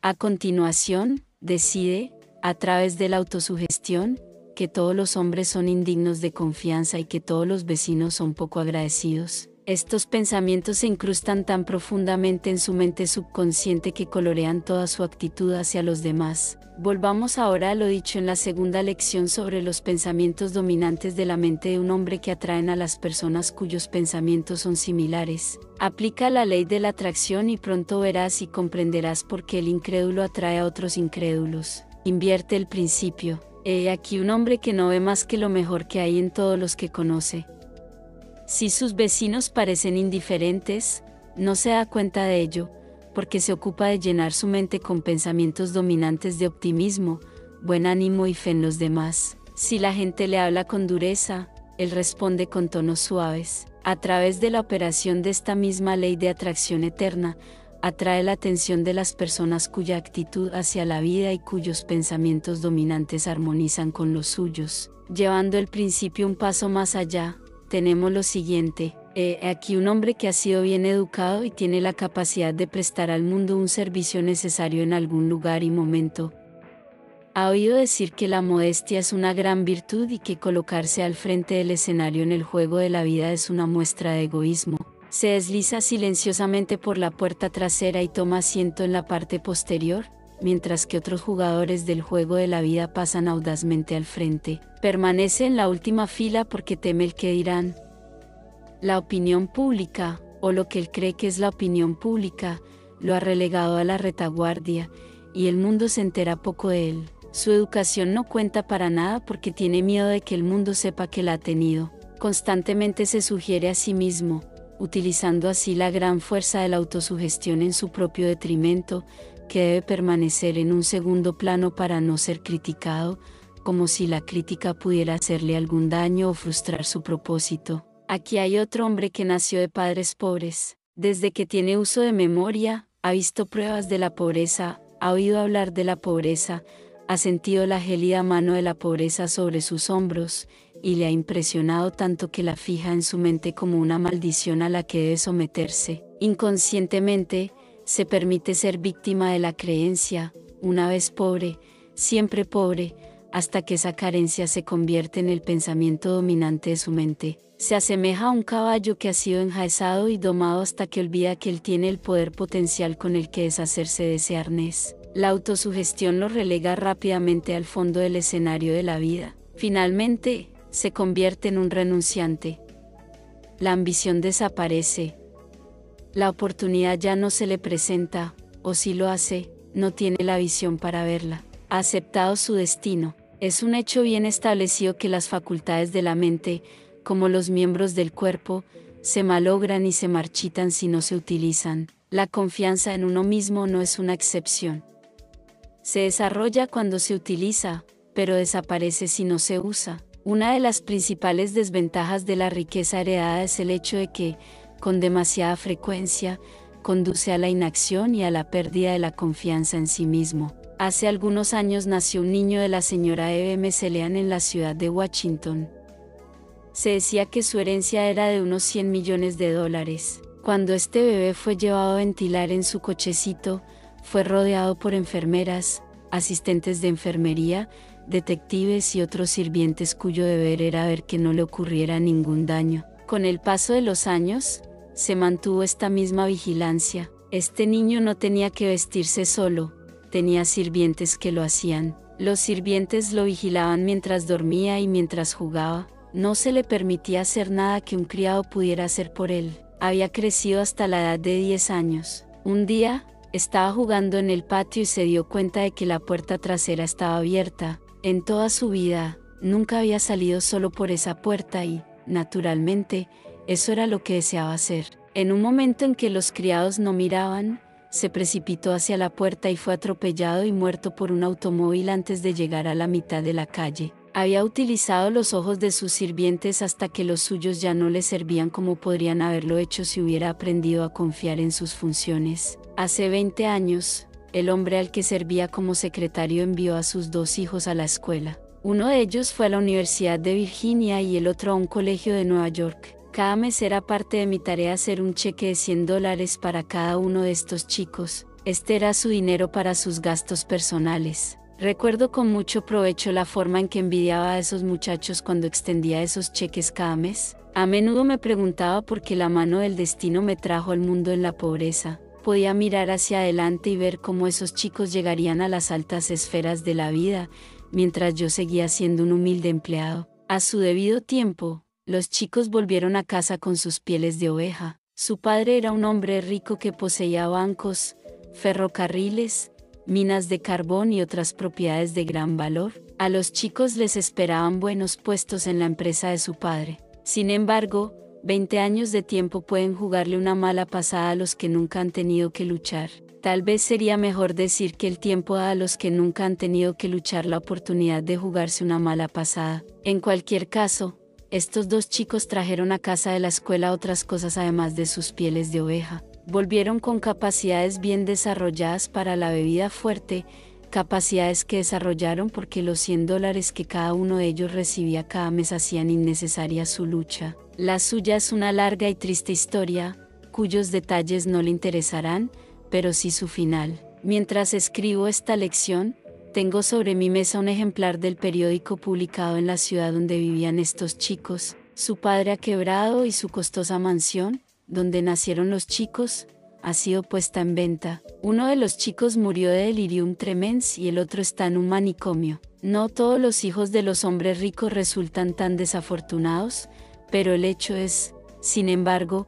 A continuación, decide, a través de la autosugestión, que todos los hombres son indignos de confianza y que todos los vecinos son poco agradecidos. Estos pensamientos se incrustan tan profundamente en su mente subconsciente que colorean toda su actitud hacia los demás. Volvamos ahora a lo dicho en la segunda lección sobre los pensamientos dominantes de la mente de un hombre que atraen a las personas cuyos pensamientos son similares. Aplica la ley de la atracción y pronto verás y comprenderás por qué el incrédulo atrae a otros incrédulos. Invierte el principio. He aquí un hombre que no ve más que lo mejor que hay en todos los que conoce. Si sus vecinos parecen indiferentes, no se da cuenta de ello, porque se ocupa de llenar su mente con pensamientos dominantes de optimismo, buen ánimo y fe en los demás. Si la gente le habla con dureza, él responde con tonos suaves. A través de la operación de esta misma ley de atracción eterna, atrae la atención de las personas cuya actitud hacia la vida y cuyos pensamientos dominantes armonizan con los suyos. Llevando el principio un paso más allá, tenemos lo siguiente. He aquí un hombre que ha sido bien educado y tiene la capacidad de prestar al mundo un servicio necesario en algún lugar y momento. Ha oído decir que la modestia es una gran virtud y que colocarse al frente del escenario en el juego de la vida es una muestra de egoísmo. Se desliza silenciosamente por la puerta trasera y toma asiento en la parte posterior, mientras que otros jugadores del juego de la vida pasan audazmente al frente. Permanece en la última fila porque teme el que dirán. La opinión pública, o lo que él cree que es la opinión pública, lo ha relegado a la retaguardia, y el mundo se entera poco de él. Su educación no cuenta para nada porque tiene miedo de que el mundo sepa que la ha tenido. Constantemente se sugiere a sí mismo, utilizando así la gran fuerza de la autosugestión en su propio detrimento, que debe permanecer en un segundo plano para no ser criticado, como si la crítica pudiera hacerle algún daño o frustrar su propósito. Aquí hay otro hombre que nació de padres pobres. Desde que tiene uso de memoria, ha visto pruebas de la pobreza, ha oído hablar de la pobreza, ha sentido la gélida mano de la pobreza sobre sus hombros, y le ha impresionado tanto que la fija en su mente como una maldición a la que debe someterse. Inconscientemente, se permite ser víctima de la creencia, una vez pobre, siempre pobre, hasta que esa carencia se convierte en el pensamiento dominante de su mente. Se asemeja a un caballo que ha sido enjaezado y domado hasta que olvida que él tiene el poder potencial con el que deshacerse de ese arnés. La autosugestión lo relega rápidamente al fondo del escenario de la vida. Finalmente, se convierte en un renunciante. La ambición desaparece. La oportunidad ya no se le presenta, o si lo hace, no tiene la visión para verla. Ha aceptado su destino. Es un hecho bien establecido que las facultades de la mente, como los miembros del cuerpo, se malogran y se marchitan si no se utilizan. La confianza en uno mismo no es una excepción. Se desarrolla cuando se utiliza, pero desaparece si no se usa. Una de las principales desventajas de la riqueza heredada es el hecho de que, con demasiada frecuencia, conduce a la inacción y a la pérdida de la confianza en sí mismo. Hace algunos años nació un niño de la señora E.B. Celean en la ciudad de Washington. Se decía que su herencia era de unos $100 millones. Cuando este bebé fue llevado a ventilar en su cochecito, fue rodeado por enfermeras, asistentes de enfermería, detectives y otros sirvientes cuyo deber era ver que no le ocurriera ningún daño. Con el paso de los años, se mantuvo esta misma vigilancia. Este niño no tenía que vestirse solo, tenía sirvientes que lo hacían. Los sirvientes lo vigilaban mientras dormía y mientras jugaba. No se le permitía hacer nada que un criado pudiera hacer por él. Había crecido hasta la edad de 10 años. Un día, estaba jugando en el patio y se dio cuenta de que la puerta trasera estaba abierta. En toda su vida, nunca había salido solo por esa puerta y, naturalmente, eso era lo que deseaba hacer. En un momento en que los criados no miraban, se precipitó hacia la puerta y fue atropellado y muerto por un automóvil antes de llegar a la mitad de la calle. Había utilizado los ojos de sus sirvientes hasta que los suyos ya no le servían como podrían haberlo hecho si hubiera aprendido a confiar en sus funciones. Hace 20 años, el hombre al que servía como secretario envió a sus 2 hijos a la escuela. Uno de ellos fue a la Universidad de Virginia y el otro a un colegio de Nueva York. Cada mes era parte de mi tarea hacer un cheque de $100 para cada uno de estos chicos. Este era su dinero para sus gastos personales. Recuerdo con mucho provecho la forma en que envidiaba a esos muchachos cuando extendía esos cheques cada mes. A menudo me preguntaba por qué la mano del destino me trajo al mundo en la pobreza. Podía mirar hacia adelante y ver cómo esos chicos llegarían a las altas esferas de la vida, mientras yo seguía siendo un humilde empleado. A su debido tiempo, los chicos volvieron a casa con sus pieles de oveja. Su padre era un hombre rico que poseía bancos, ferrocarriles, minas de carbón y otras propiedades de gran valor. A los chicos les esperaban buenos puestos en la empresa de su padre. Sin embargo, 20 años de tiempo pueden jugarle una mala pasada a los que nunca han tenido que luchar. Tal vez sería mejor decir que el tiempo da a los que nunca han tenido que luchar la oportunidad de jugarse una mala pasada. En cualquier caso, estos 2 chicos trajeron a casa de la escuela otras cosas además de sus pieles de oveja. Volvieron con capacidades bien desarrolladas para la bebida fuerte, capacidades que desarrollaron porque los $100 que cada uno de ellos recibía cada mes hacían innecesaria su lucha. La suya es una larga y triste historia, cuyos detalles no le interesarán, pero sí su final. Mientras escribo esta lección, tengo sobre mi mesa un ejemplar del periódico publicado en la ciudad donde vivían estos chicos. Su padre ha quebrado y su costosa mansión, donde nacieron los chicos, ha sido puesta en venta. Uno de los chicos murió de delirium tremens y el otro está en un manicomio. No todos los hijos de los hombres ricos resultan tan desafortunados, pero el hecho es, sin embargo,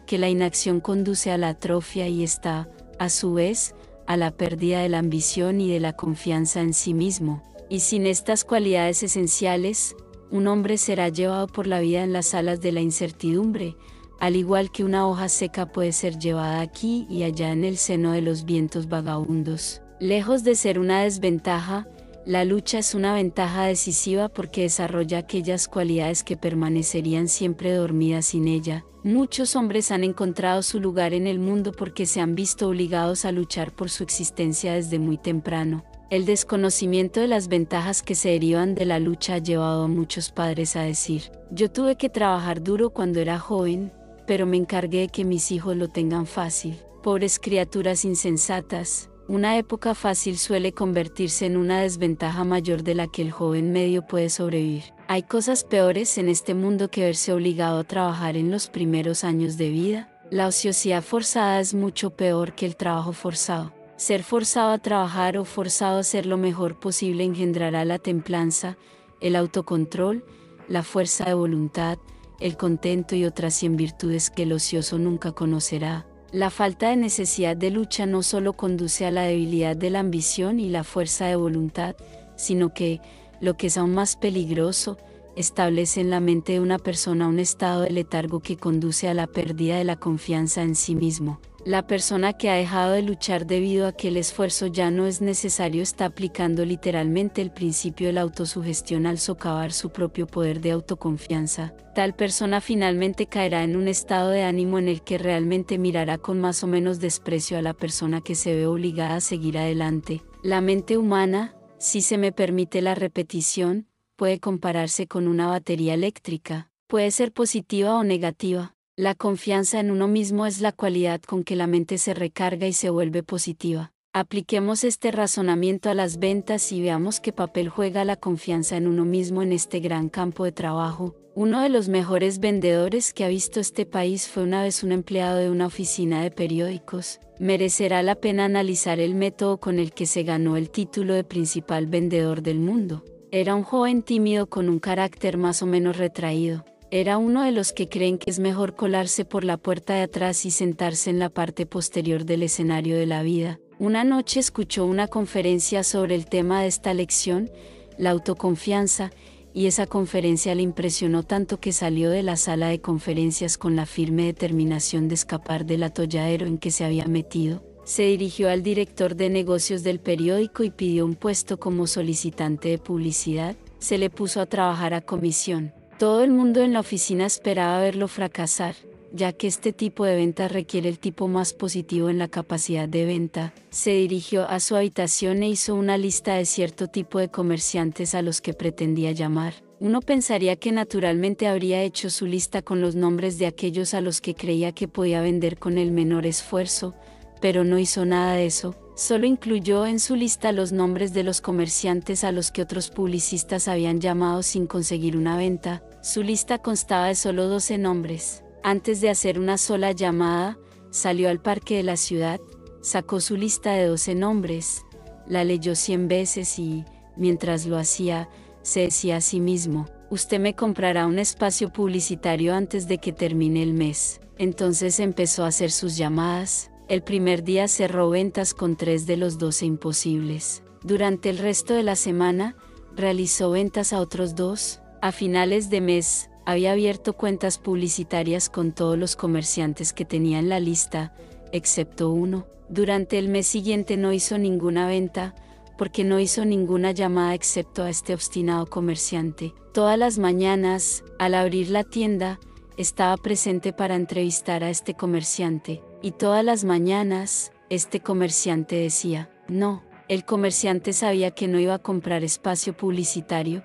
que la inacción conduce a la atrofia y está, a su vez, a la pérdida de la ambición y de la confianza en sí mismo. Y sin estas cualidades esenciales, un hombre será llevado por la vida en las alas de la incertidumbre, al igual que una hoja seca puede ser llevada aquí y allá en el seno de los vientos vagabundos. Lejos de ser una desventaja, la lucha es una ventaja decisiva porque desarrolla aquellas cualidades que permanecerían siempre dormidas sin ella. Muchos hombres han encontrado su lugar en el mundo porque se han visto obligados a luchar por su existencia desde muy temprano. El desconocimiento de las ventajas que se derivan de la lucha ha llevado a muchos padres a decir: yo tuve que trabajar duro cuando era joven, pero me encargué de que mis hijos lo tengan fácil. Pobres criaturas insensatas, una época fácil suele convertirse en una desventaja mayor de la que el joven medio puede sobrevivir. Hay cosas peores en este mundo que verse obligado a trabajar en los primeros años de vida. La ociosidad forzada es mucho peor que el trabajo forzado. Ser forzado a trabajar o forzado a hacer lo mejor posible engendrará la templanza, el autocontrol, la fuerza de voluntad, el contento y otras 100 virtudes que el ocioso nunca conocerá. La falta de necesidad de lucha no solo conduce a la debilidad de la ambición y la fuerza de voluntad, sino que, lo que es aún más peligroso, establece en la mente de una persona un estado de letargo que conduce a la pérdida de la confianza en sí mismo. La persona que ha dejado de luchar debido a que el esfuerzo ya no es necesario está aplicando literalmente el principio de la autosugestión al socavar su propio poder de autoconfianza. Tal persona finalmente caerá en un estado de ánimo en el que realmente mirará con más o menos desprecio a la persona que se ve obligada a seguir adelante. La mente humana, si se me permite la repetición, puede compararse con una batería eléctrica. Puede ser positiva o negativa. La confianza en uno mismo es la cualidad con que la mente se recarga y se vuelve positiva. Apliquemos este razonamiento a las ventas y veamos qué papel juega la confianza en uno mismo en este gran campo de trabajo. Uno de los mejores vendedores que ha visto este país fue una vez un empleado de una oficina de periódicos. Merecerá la pena analizar el método con el que se ganó el título de principal vendedor del mundo. Era un joven tímido con un carácter más o menos retraído. Era uno de los que creen que es mejor colarse por la puerta de atrás y sentarse en la parte posterior del escenario de la vida. Una noche escuchó una conferencia sobre el tema de esta lección, la autoconfianza, y esa conferencia le impresionó tanto que salió de la sala de conferencias con la firme determinación de escapar del atolladero en que se había metido. Se dirigió al director de negocios del periódico y pidió un puesto como solicitante de publicidad. Se le puso a trabajar a comisión. Todo el mundo en la oficina esperaba verlo fracasar, ya que este tipo de venta requiere el tipo más positivo en la capacidad de venta. Se dirigió a su habitación e hizo una lista de cierto tipo de comerciantes a los que pretendía llamar. Uno pensaría que naturalmente habría hecho su lista con los nombres de aquellos a los que creía que podía vender con el menor esfuerzo, pero no hizo nada de eso. Solo incluyó en su lista los nombres de los comerciantes a los que otros publicistas habían llamado sin conseguir una venta. Su lista constaba de solo 12 nombres. Antes de hacer una sola llamada, salió al parque de la ciudad, sacó su lista de 12 nombres, la leyó 100 veces y, mientras lo hacía, se decía a sí mismo: usted me comprará un espacio publicitario antes de que termine el mes. Entonces empezó a hacer sus llamadas. El primer día cerró ventas con 3 de los 12 imposibles. Durante el resto de la semana, realizó ventas a otros 2. A finales de mes, había abierto cuentas publicitarias con todos los comerciantes que tenía en la lista, excepto uno. Durante el mes siguiente no hizo ninguna venta, porque no hizo ninguna llamada excepto a este obstinado comerciante. Todas las mañanas, al abrir la tienda, estaba presente para entrevistar a este comerciante, y todas las mañanas, este comerciante decía no. El comerciante sabía que no iba a comprar espacio publicitario,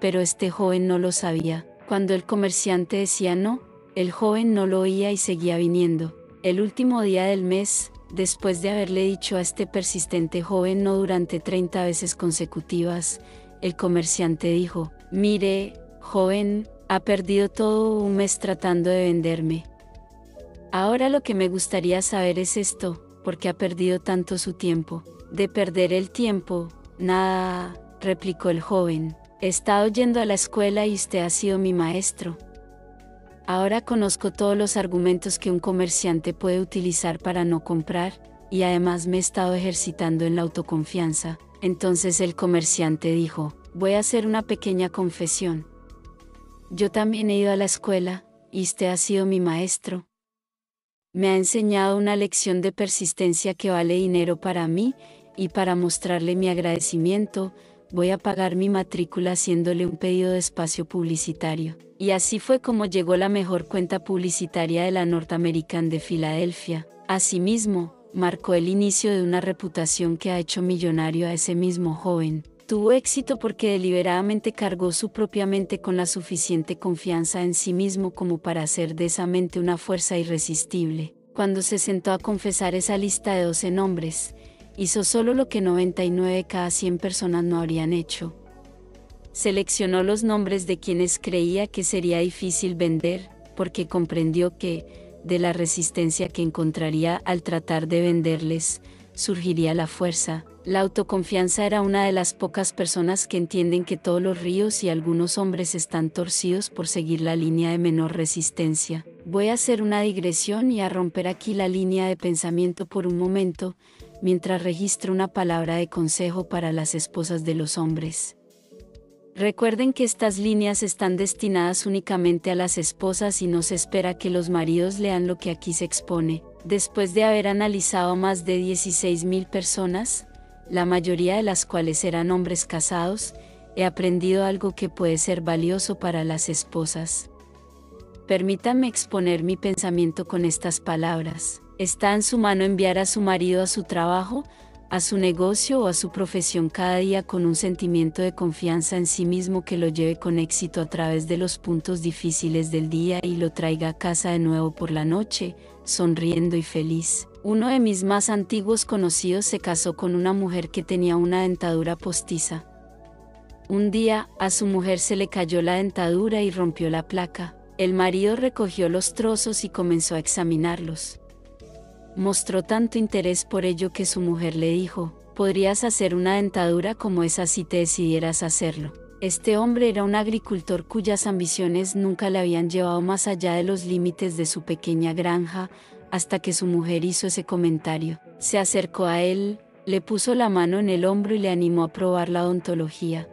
pero este joven no lo sabía. Cuando el comerciante decía no, el joven no lo oía y seguía viniendo. El último día del mes, después de haberle dicho a este persistente joven no durante 30 veces consecutivas, el comerciante dijo: mire, joven, ha perdido todo un mes tratando de venderme. Ahora lo que me gustaría saber es esto: ¿por qué ha perdido tanto su tiempo? De perder el tiempo, nada, replicó el joven. He estado yendo a la escuela y usted ha sido mi maestro. Ahora conozco todos los argumentos que un comerciante puede utilizar para no comprar, y además me he estado ejercitando en la autoconfianza. Entonces el comerciante dijo: voy a hacer una pequeña confesión. Yo también he ido a la escuela, y usted ha sido mi maestro. Me ha enseñado una lección de persistencia que vale dinero para mí, y para mostrarle mi agradecimiento, voy a pagar mi matrícula haciéndole un pedido de espacio publicitario. Y así fue como llegó la mejor cuenta publicitaria de la North American de Filadelfia. Asimismo, marcó el inicio de una reputación que ha hecho millonario a ese mismo joven. Tuvo éxito porque deliberadamente cargó su propia mente con la suficiente confianza en sí mismo como para hacer de esa mente una fuerza irresistible. Cuando se sentó a confesar esa lista de 12 nombres, hizo solo lo que 99 de cada 100 personas no habrían hecho. Seleccionó los nombres de quienes creía que sería difícil vender, porque comprendió que, de la resistencia que encontraría al tratar de venderles, surgiría la fuerza. La autoconfianza era una de las pocas personas que entienden que todos los ríos y algunos hombres están torcidos por seguir la línea de menor resistencia. Voy a hacer una digresión y a romper aquí la línea de pensamiento por un momento, mientras registro una palabra de consejo para las esposas de los hombres. Recuerden que estas líneas están destinadas únicamente a las esposas y no se espera que los maridos lean lo que aquí se expone. Después de haber analizado a más de 16,000 personas, la mayoría de las cuales eran hombres casados, he aprendido algo que puede ser valioso para las esposas. Permítanme exponer mi pensamiento con estas palabras. ¿Está en su mano enviar a su marido a su trabajo, a su negocio o a su profesión cada día con un sentimiento de confianza en sí mismo que lo lleve con éxito a través de los puntos difíciles del día y lo traiga a casa de nuevo por la noche, sonriendo y feliz? Uno de mis más antiguos conocidos se casó con una mujer que tenía una dentadura postiza. Un día, a su mujer se le cayó la dentadura y rompió la placa. El marido recogió los trozos y comenzó a examinarlos. Mostró tanto interés por ello que su mujer le dijo: podrías hacer una dentadura como esa si te decidieras hacerlo. Este hombre era un agricultor cuyas ambiciones nunca le habían llevado más allá de los límites de su pequeña granja, hasta que su mujer hizo ese comentario. Se acercó a él, le puso la mano en el hombro y le animó a probar la odontología.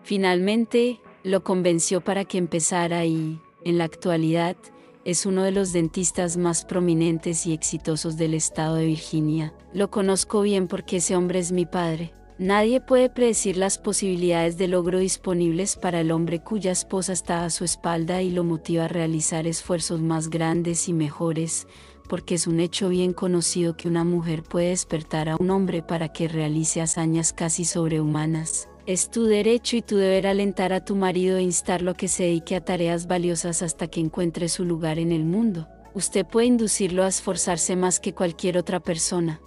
Finalmente, lo convenció para que empezara y, en la actualidad, es uno de los dentistas más prominentes y exitosos del estado de Virginia. Lo conozco bien porque ese hombre es mi padre. Nadie puede predecir las posibilidades de logro disponibles para el hombre cuya esposa está a su espalda y lo motiva a realizar esfuerzos más grandes y mejores, porque es un hecho bien conocido que una mujer puede despertar a un hombre para que realice hazañas casi sobrehumanas. Es tu derecho y tu deber alentar a tu marido e instarlo a que se dedique a tareas valiosas hasta que encuentre su lugar en el mundo. Usted puede inducirlo a esforzarse más que cualquier otra persona.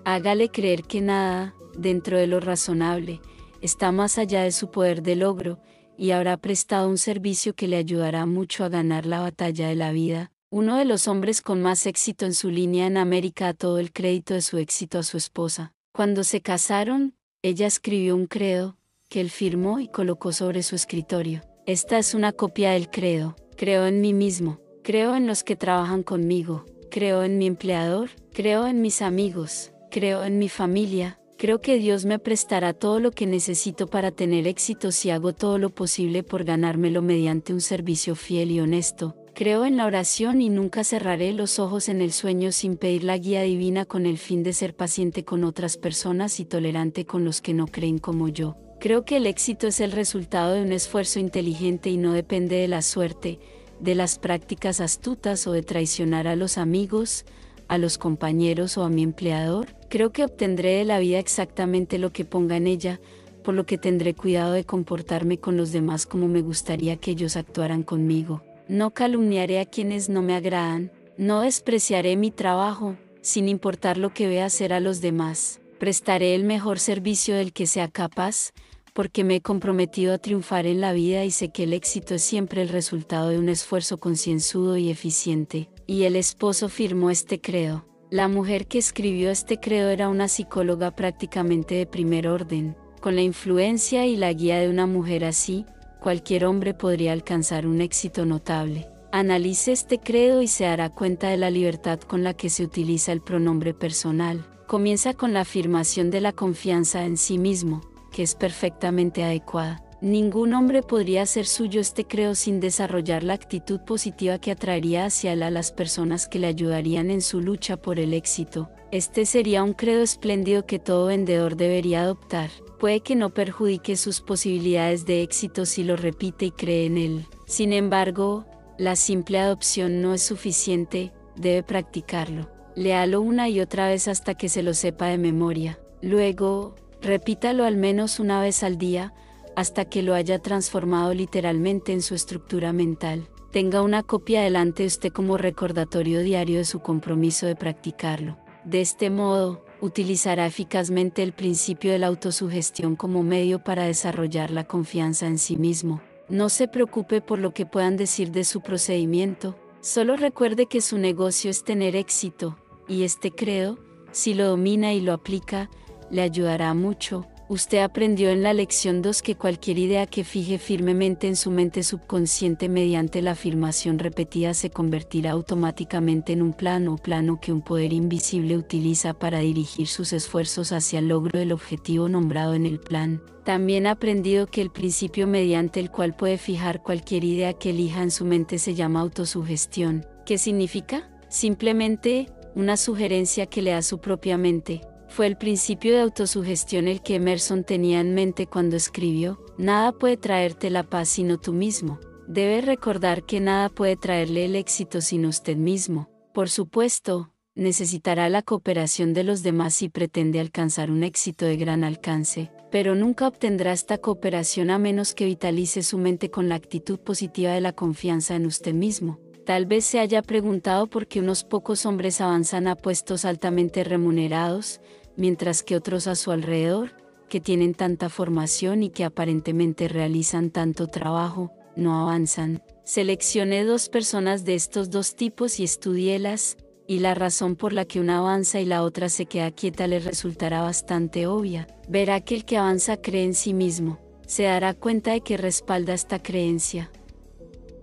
Hágale creer que nada, dentro de lo razonable, está más allá de su poder de logro, y habrá prestado un servicio que le ayudará mucho a ganar la batalla de la vida. Uno de los hombres con más éxito en su línea en América da todo el crédito de su éxito a su esposa. Cuando se casaron, ella escribió un credo, que él firmó y colocó sobre su escritorio. Esta es una copia del credo. Creo en mí mismo, creo en los que trabajan conmigo, creo en mi empleador, creo en mis amigos, creo en mi familia. Creo que Dios me prestará todo lo que necesito para tener éxito si hago todo lo posible por ganármelo mediante un servicio fiel y honesto. Creo en la oración y nunca cerraré los ojos en el sueño sin pedir la guía divina con el fin de ser paciente con otras personas y tolerante con los que no creen como yo. Creo que el éxito es el resultado de un esfuerzo inteligente y no depende de la suerte, de las prácticas astutas o de traicionar a los amigos, a los compañeros o a mi empleador. Creo que obtendré de la vida exactamente lo que ponga en ella, por lo que tendré cuidado de comportarme con los demás como me gustaría que ellos actuaran conmigo. No calumniaré a quienes no me agradan, no despreciaré mi trabajo, sin importar lo que vea hacer a los demás. Prestaré el mejor servicio del que sea capaz, porque me he comprometido a triunfar en la vida y sé que el éxito es siempre el resultado de un esfuerzo concienzudo y eficiente. Y el esposo firmó este credo. La mujer que escribió este credo era una psicóloga prácticamente de primer orden. Con la influencia y la guía de una mujer así, cualquier hombre podría alcanzar un éxito notable. Analice este credo y se dará cuenta de la libertad con la que se utiliza el pronombre personal. Comienza con la afirmación de la confianza en sí mismo, que es perfectamente adecuada. Ningún hombre podría hacer suyo este credo sin desarrollar la actitud positiva que atraería hacia él a las personas que le ayudarían en su lucha por el éxito. Este sería un credo espléndido que todo vendedor debería adoptar. Puede que no perjudique sus posibilidades de éxito si lo repite y cree en él. Sin embargo, la simple adopción no es suficiente, debe practicarlo. Léalo una y otra vez hasta que se lo sepa de memoria. Luego, repítalo al menos una vez al día, hasta que lo haya transformado literalmente en su estructura mental. Tenga una copia delante de usted como recordatorio diario de su compromiso de practicarlo. De este modo, utilizará eficazmente el principio de la autosugestión como medio para desarrollar la confianza en sí mismo. No se preocupe por lo que puedan decir de su procedimiento, solo recuerde que su negocio es tener éxito, y este credo, si lo domina y lo aplica, le ayudará mucho. Usted aprendió en la lección 2 que cualquier idea que fije firmemente en su mente subconsciente mediante la afirmación repetida se convertirá automáticamente en un plano que un poder invisible utiliza para dirigir sus esfuerzos hacia el logro del objetivo nombrado en el plan. También ha aprendido que el principio mediante el cual puede fijar cualquier idea que elija en su mente se llama autosugestión. ¿Qué significa? Simplemente, una sugerencia que le da su propia mente. Fue el principio de autosugestión el que Emerson tenía en mente cuando escribió: nada puede traerte la paz sino tú mismo. Debe recordar que nada puede traerle el éxito sino usted mismo. Por supuesto, necesitará la cooperación de los demás si pretende alcanzar un éxito de gran alcance, pero nunca obtendrá esta cooperación a menos que vitalice su mente con la actitud positiva de la confianza en usted mismo. Tal vez se haya preguntado por qué unos pocos hombres avanzan a puestos altamente remunerados, mientras que otros a su alrededor, que tienen tanta formación y que aparentemente realizan tanto trabajo, no avanzan. Seleccioné 2 personas de estos 2 tipos y estudiélas, y la razón por la que una avanza y la otra se queda quieta le resultará bastante obvia. Verá que el que avanza cree en sí mismo, se dará cuenta de que respalda esta creencia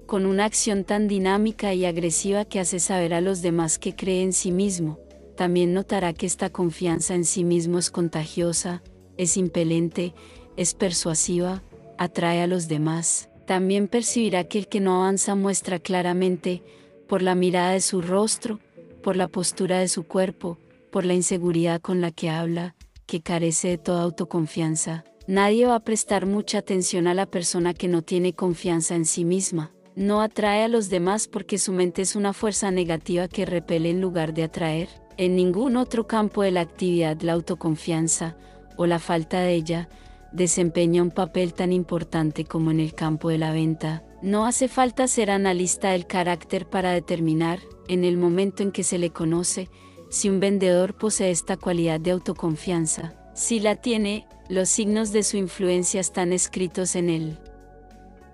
con una acción tan dinámica y agresiva que hace saber a los demás que cree en sí mismo. También notará que esta confianza en sí mismo es contagiosa, es impelente, es persuasiva, atrae a los demás. También percibirá que el que no avanza muestra claramente, por la mirada de su rostro, por la postura de su cuerpo, por la inseguridad con la que habla, que carece de toda autoconfianza. Nadie va a prestar mucha atención a la persona que no tiene confianza en sí misma. No atrae a los demás porque su mente es una fuerza negativa que repele en lugar de atraer. En ningún otro campo de la actividad la autoconfianza, o la falta de ella, desempeña un papel tan importante como en el campo de la venta. No hace falta ser analista del carácter para determinar, en el momento en que se le conoce, si un vendedor posee esta cualidad de autoconfianza. Si la tiene, los signos de su influencia están escritos en él.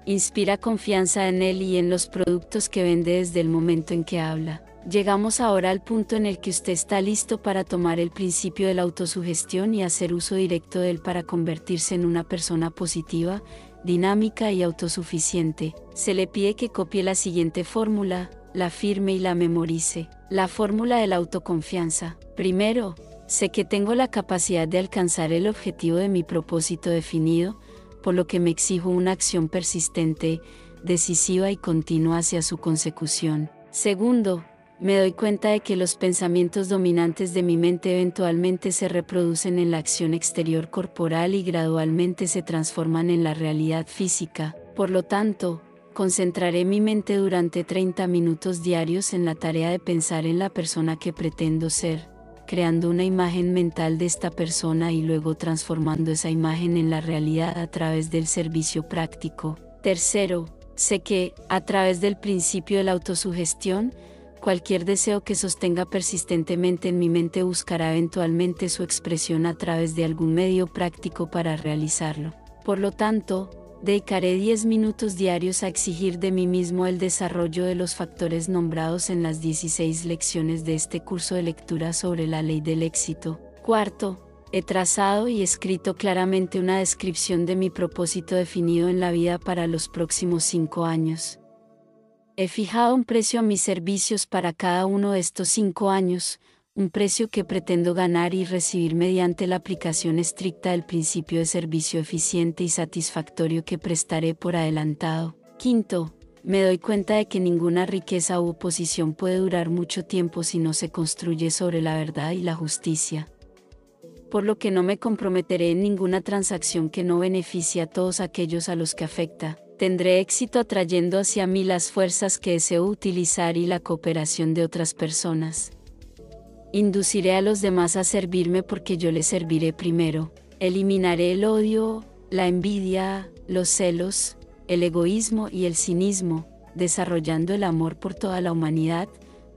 Inspira confianza en él y en los productos que vende desde el momento en que habla. Llegamos ahora al punto en el que usted está listo para tomar el principio de la autosugestión y hacer uso directo de él para convertirse en una persona positiva, dinámica y autosuficiente. Se le pide que copie la siguiente fórmula, la firme y la memorice. La fórmula de la autoconfianza. Primero, sé que tengo la capacidad de alcanzar el objetivo de mi propósito definido, por lo que me exijo una acción persistente, decisiva y continua hacia su consecución. Segundo, me doy cuenta de que los pensamientos dominantes de mi mente eventualmente se reproducen en la acción exterior corporal y gradualmente se transforman en la realidad física. Por lo tanto, concentraré mi mente durante 30 minutos diarios en la tarea de pensar en la persona que pretendo ser, creando una imagen mental de esta persona y luego transformando esa imagen en la realidad a través del servicio práctico. Tercero, sé que, a través del principio de la autosugestión, cualquier deseo que sostenga persistentemente en mi mente buscará eventualmente su expresión a través de algún medio práctico para realizarlo. Por lo tanto, dedicaré 10 minutos diarios a exigir de mí mismo el desarrollo de los factores nombrados en las 16 lecciones de este curso de lectura sobre la ley del éxito. Cuarto, he trazado y escrito claramente una descripción de mi propósito definido en la vida para los próximos 5 años. He fijado un precio a mis servicios para cada uno de estos 5 años, un precio que pretendo ganar y recibir mediante la aplicación estricta del principio de servicio eficiente y satisfactorio que prestaré por adelantado. Quinto, me doy cuenta de que ninguna riqueza u posición puede durar mucho tiempo si no se construye sobre la verdad y la justicia. Por lo que no me comprometeré en ninguna transacción que no beneficie a todos aquellos a los que afecta. Tendré éxito atrayendo hacia mí las fuerzas que deseo utilizar y la cooperación de otras personas. Induciré a los demás a servirme porque yo les serviré primero. Eliminaré el odio, la envidia, los celos, el egoísmo y el cinismo, desarrollando el amor por toda la humanidad,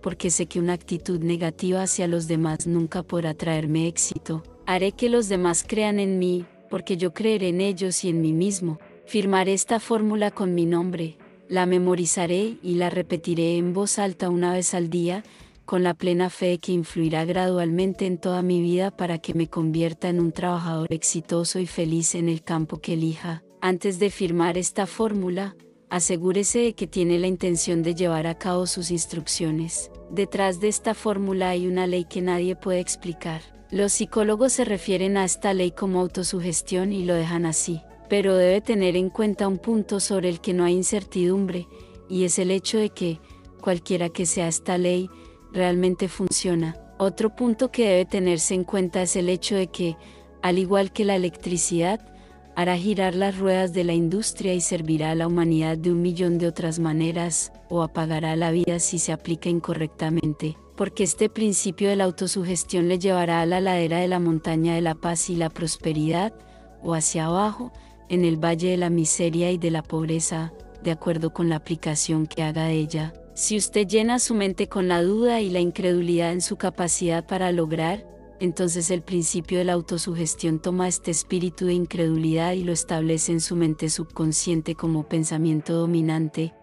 porque sé que una actitud negativa hacia los demás nunca podrá traerme éxito. Haré que los demás crean en mí, porque yo creeré en ellos y en mí mismo. Firmaré esta fórmula con mi nombre, la memorizaré y la repetiré en voz alta una vez al día, con la plena fe de que influirá gradualmente en toda mi vida para que me convierta en un trabajador exitoso y feliz en el campo que elija. Antes de firmar esta fórmula, asegúrese de que tiene la intención de llevar a cabo sus instrucciones. Detrás de esta fórmula hay una ley que nadie puede explicar. Los psicólogos se refieren a esta ley como autosugestión y lo dejan así. Pero debe tener en cuenta un punto sobre el que no hay incertidumbre, y es el hecho de que, cualquiera que sea esta ley, realmente funciona. Otro punto que debe tenerse en cuenta es el hecho de que, al igual que la electricidad, hará girar las ruedas de la industria y servirá a la humanidad de 1.000.000 de otras maneras, o apagará la vida si se aplica incorrectamente, porque este principio de la autosugestión le llevará a la ladera de la montaña de la paz y la prosperidad, o hacia abajo, en el valle de la miseria y de la pobreza, de acuerdo con la aplicación que haga de ella. Si usted llena su mente con la duda y la incredulidad en su capacidad para lograr, entonces el principio de la autosugestión toma este espíritu de incredulidad y lo establece en su mente subconsciente como pensamiento dominante.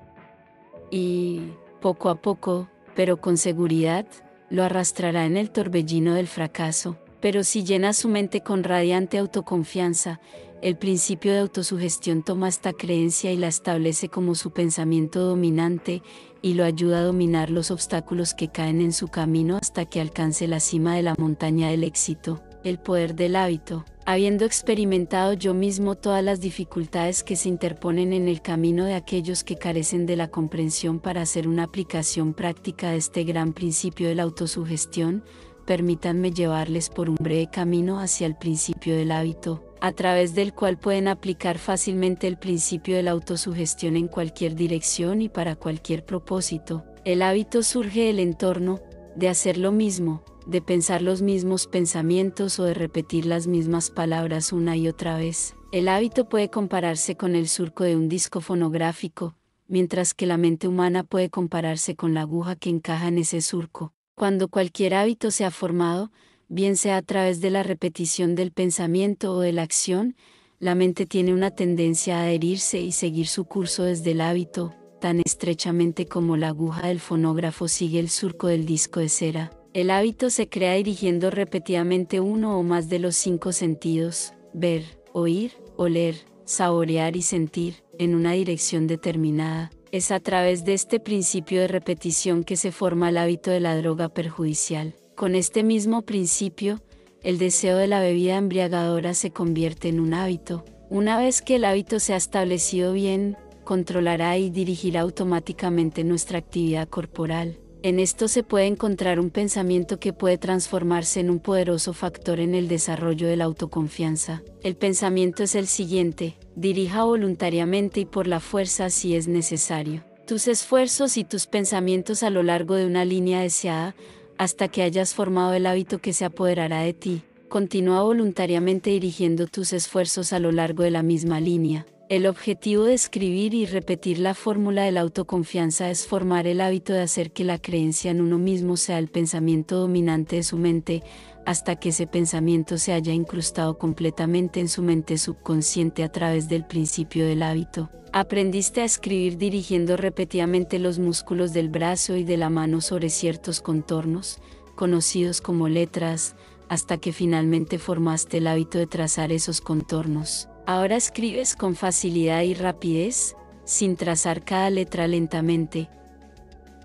Y, poco a poco, pero con seguridad, lo arrastrará en el torbellino del fracaso. Pero si llena su mente con radiante autoconfianza, el principio de autosugestión toma esta creencia y la establece como su pensamiento dominante, y lo ayuda a dominar los obstáculos que caen en su camino hasta que alcance la cima de la montaña del éxito. El poder del hábito. Habiendo experimentado yo mismo todas las dificultades que se interponen en el camino de aquellos que carecen de la comprensión para hacer una aplicación práctica de este gran principio de la autosugestión, permítanme llevarles por un breve camino hacia el principio del hábito, a través del cual pueden aplicar fácilmente el principio de la autosugestión en cualquier dirección y para cualquier propósito. El hábito surge del entorno, de hacer lo mismo, de pensar los mismos pensamientos o de repetir las mismas palabras una y otra vez. El hábito puede compararse con el surco de un disco fonográfico, mientras que la mente humana puede compararse con la aguja que encaja en ese surco. Cuando cualquier hábito se ha formado, bien sea a través de la repetición del pensamiento o de la acción, la mente tiene una tendencia a adherirse y seguir su curso desde el hábito, tan estrechamente como la aguja del fonógrafo sigue el surco del disco de cera. El hábito se crea dirigiendo repetidamente uno o más de los 5 sentidos, ver, oír, oler, saborear y sentir, en una dirección determinada. Es a través de este principio de repetición que se forma el hábito de la droga perjudicial. Con este mismo principio, el deseo de la bebida embriagadora se convierte en un hábito. Una vez que el hábito se ha establecido bien, controlará y dirigirá automáticamente nuestra actividad corporal. En esto se puede encontrar un pensamiento que puede transformarse en un poderoso factor en el desarrollo de la autoconfianza. El pensamiento es el siguiente: dirija voluntariamente y por la fuerza si es necesario tus esfuerzos y tus pensamientos a lo largo de una línea deseada, hasta que hayas formado el hábito que se apoderará de ti. Continúa voluntariamente dirigiendo tus esfuerzos a lo largo de la misma línea. El objetivo de escribir y repetir la fórmula de la autoconfianza es formar el hábito de hacer que la creencia en uno mismo sea el pensamiento dominante de su mente, hasta que ese pensamiento se haya incrustado completamente en su mente subconsciente a través del principio del hábito. Aprendiste a escribir dirigiendo repetidamente los músculos del brazo y de la mano sobre ciertos contornos, conocidos como letras, hasta que finalmente formaste el hábito de trazar esos contornos. Ahora escribes con facilidad y rapidez, sin trazar cada letra lentamente.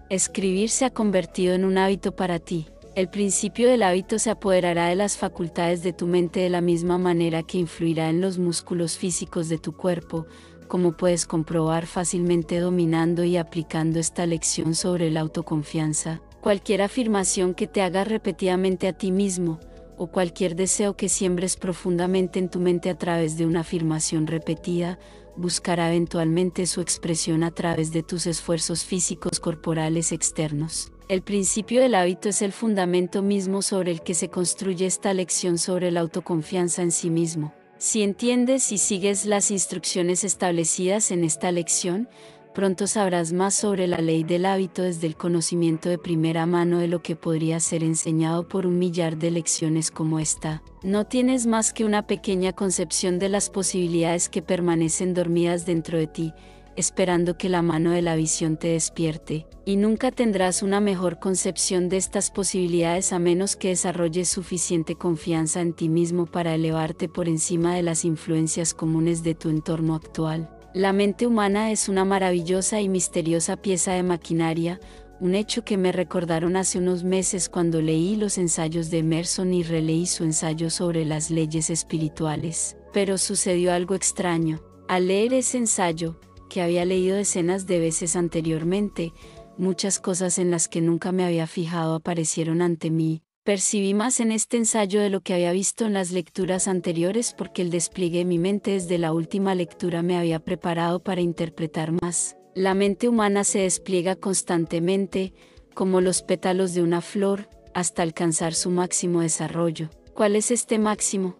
Escribir se ha convertido en un hábito para ti. El principio del hábito se apoderará de las facultades de tu mente de la misma manera que influirá en los músculos físicos de tu cuerpo, como puedes comprobar fácilmente dominando y aplicando esta lección sobre la autoconfianza. Cualquier afirmación que te hagas repetidamente a ti mismo, o cualquier deseo que siembres profundamente en tu mente a través de una afirmación repetida, buscará eventualmente su expresión a través de tus esfuerzos físicos corporales externos. El principio del hábito es el fundamento mismo sobre el que se construye esta lección sobre la autoconfianza en sí mismo. Si entiendes y sigues las instrucciones establecidas en esta lección, pronto sabrás más sobre la ley del hábito desde el conocimiento de primera mano de lo que podría ser enseñado por 1.000.000 de lecciones como esta. No tienes más que una pequeña concepción de las posibilidades que permanecen dormidas dentro de ti, esperando que la mano de la visión te despierte, y nunca tendrás una mejor concepción de estas posibilidades a menos que desarrolles suficiente confianza en ti mismo para elevarte por encima de las influencias comunes de tu entorno actual. La mente humana es una maravillosa y misteriosa pieza de maquinaria, un hecho que me recordaron hace unos meses cuando leí los ensayos de Emerson y releí su ensayo sobre las leyes espirituales. Pero sucedió algo extraño. Al leer ese ensayo, que había leído decenas de veces anteriormente, muchas cosas en las que nunca me había fijado aparecieron ante mí. Percibí más en este ensayo de lo que había visto en las lecturas anteriores porque el despliegue de mi mente desde la última lectura me había preparado para interpretar más. La mente humana se despliega constantemente, como los pétalos de una flor, hasta alcanzar su máximo desarrollo. ¿Cuál es este máximo?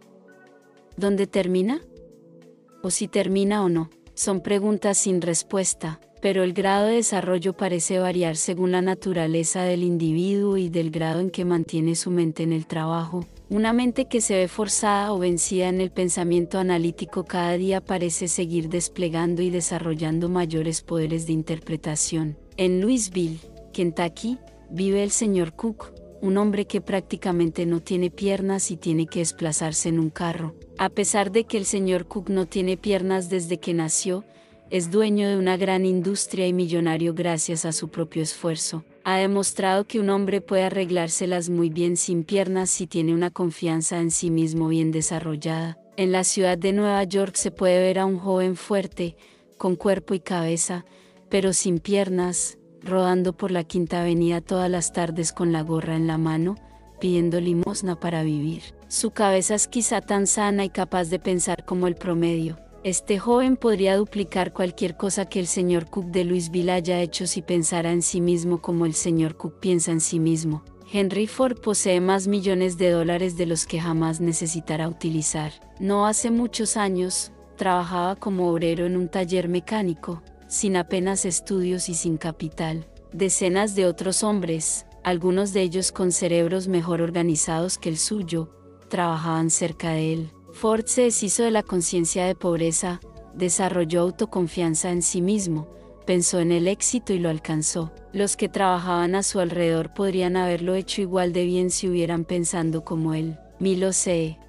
¿Dónde termina? ¿O si termina o no? Son preguntas sin respuesta, pero el grado de desarrollo parece variar según la naturaleza del individuo y del grado en que mantiene su mente en el trabajo. Una mente que se ve forzada o vencida en el pensamiento analítico cada día parece seguir desplegando y desarrollando mayores poderes de interpretación. En Louisville, Kentucky, vive el señor Cook, un hombre que prácticamente no tiene piernas y tiene que desplazarse en un carro. A pesar de que el señor Cook no tiene piernas desde que nació, es dueño de una gran industria y millonario gracias a su propio esfuerzo. Ha demostrado que un hombre puede arreglárselas muy bien sin piernas si tiene una confianza en sí mismo bien desarrollada. En la ciudad de Nueva York se puede ver a un joven fuerte, con cuerpo y cabeza, pero sin piernas, rodando por la Quinta Avenida todas las tardes con la gorra en la mano, pidiendo limosna para vivir. Su cabeza es quizá tan sana y capaz de pensar como el promedio. Este joven podría duplicar cualquier cosa que el señor Cook de Louisville haya hecho si pensara en sí mismo como el señor Cook piensa en sí mismo. Henry Ford posee más millones de dólares de los que jamás necesitará utilizar. No hace muchos años, trabajaba como obrero en un taller mecánico, sin apenas estudios y sin capital. Decenas de otros hombres, algunos de ellos con cerebros mejor organizados que el suyo, trabajaban cerca de él. Ford se deshizo de la conciencia de pobreza, desarrolló autoconfianza en sí mismo, pensó en el éxito y lo alcanzó. Los que trabajaban a su alrededor podrían haberlo hecho igual de bien si hubieran pensado como él. Milo C.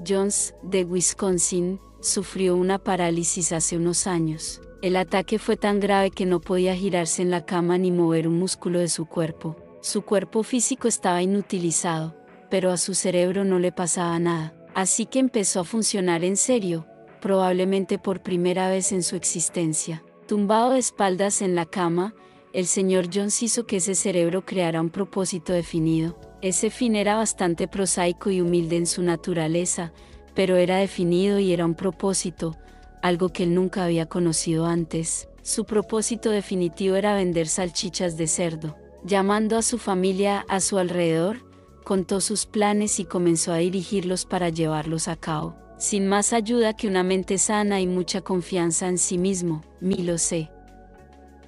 Jones, de Wisconsin, sufrió una parálisis hace unos años. El ataque fue tan grave que no podía girarse en la cama ni mover un músculo de su cuerpo. Su cuerpo físico estaba inutilizado, pero a su cerebro no le pasaba nada. Así que empezó a funcionar en serio, probablemente por primera vez en su existencia. Tumbado de espaldas en la cama, el señor Jones hizo que ese cerebro creara un propósito definido. Ese fin era bastante prosaico y humilde en su naturaleza, pero era definido y era un propósito, algo que él nunca había conocido antes. Su propósito definitivo era vender salchichas de cerdo. Llamando a su familia a su alrededor, contó sus planes y comenzó a dirigirlos para llevarlos a cabo. Sin más ayuda que una mente sana y mucha confianza en sí mismo, Milo C.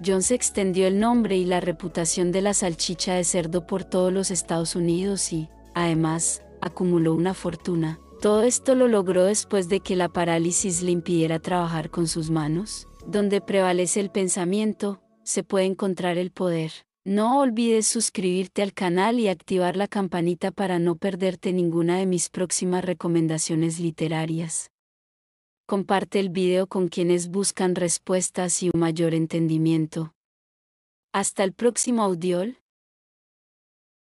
Jones extendió el nombre y la reputación de la salchicha de cerdo por todos los Estados Unidos y, además, acumuló una fortuna. Todo esto lo logró después de que la parálisis le impidiera trabajar con sus manos. Donde prevalece el pensamiento, se puede encontrar el poder. No olvides suscribirte al canal y activar la campanita para no perderte ninguna de mis próximas recomendaciones literarias. Comparte el video con quienes buscan respuestas y un mayor entendimiento. Hasta el próximo audiol.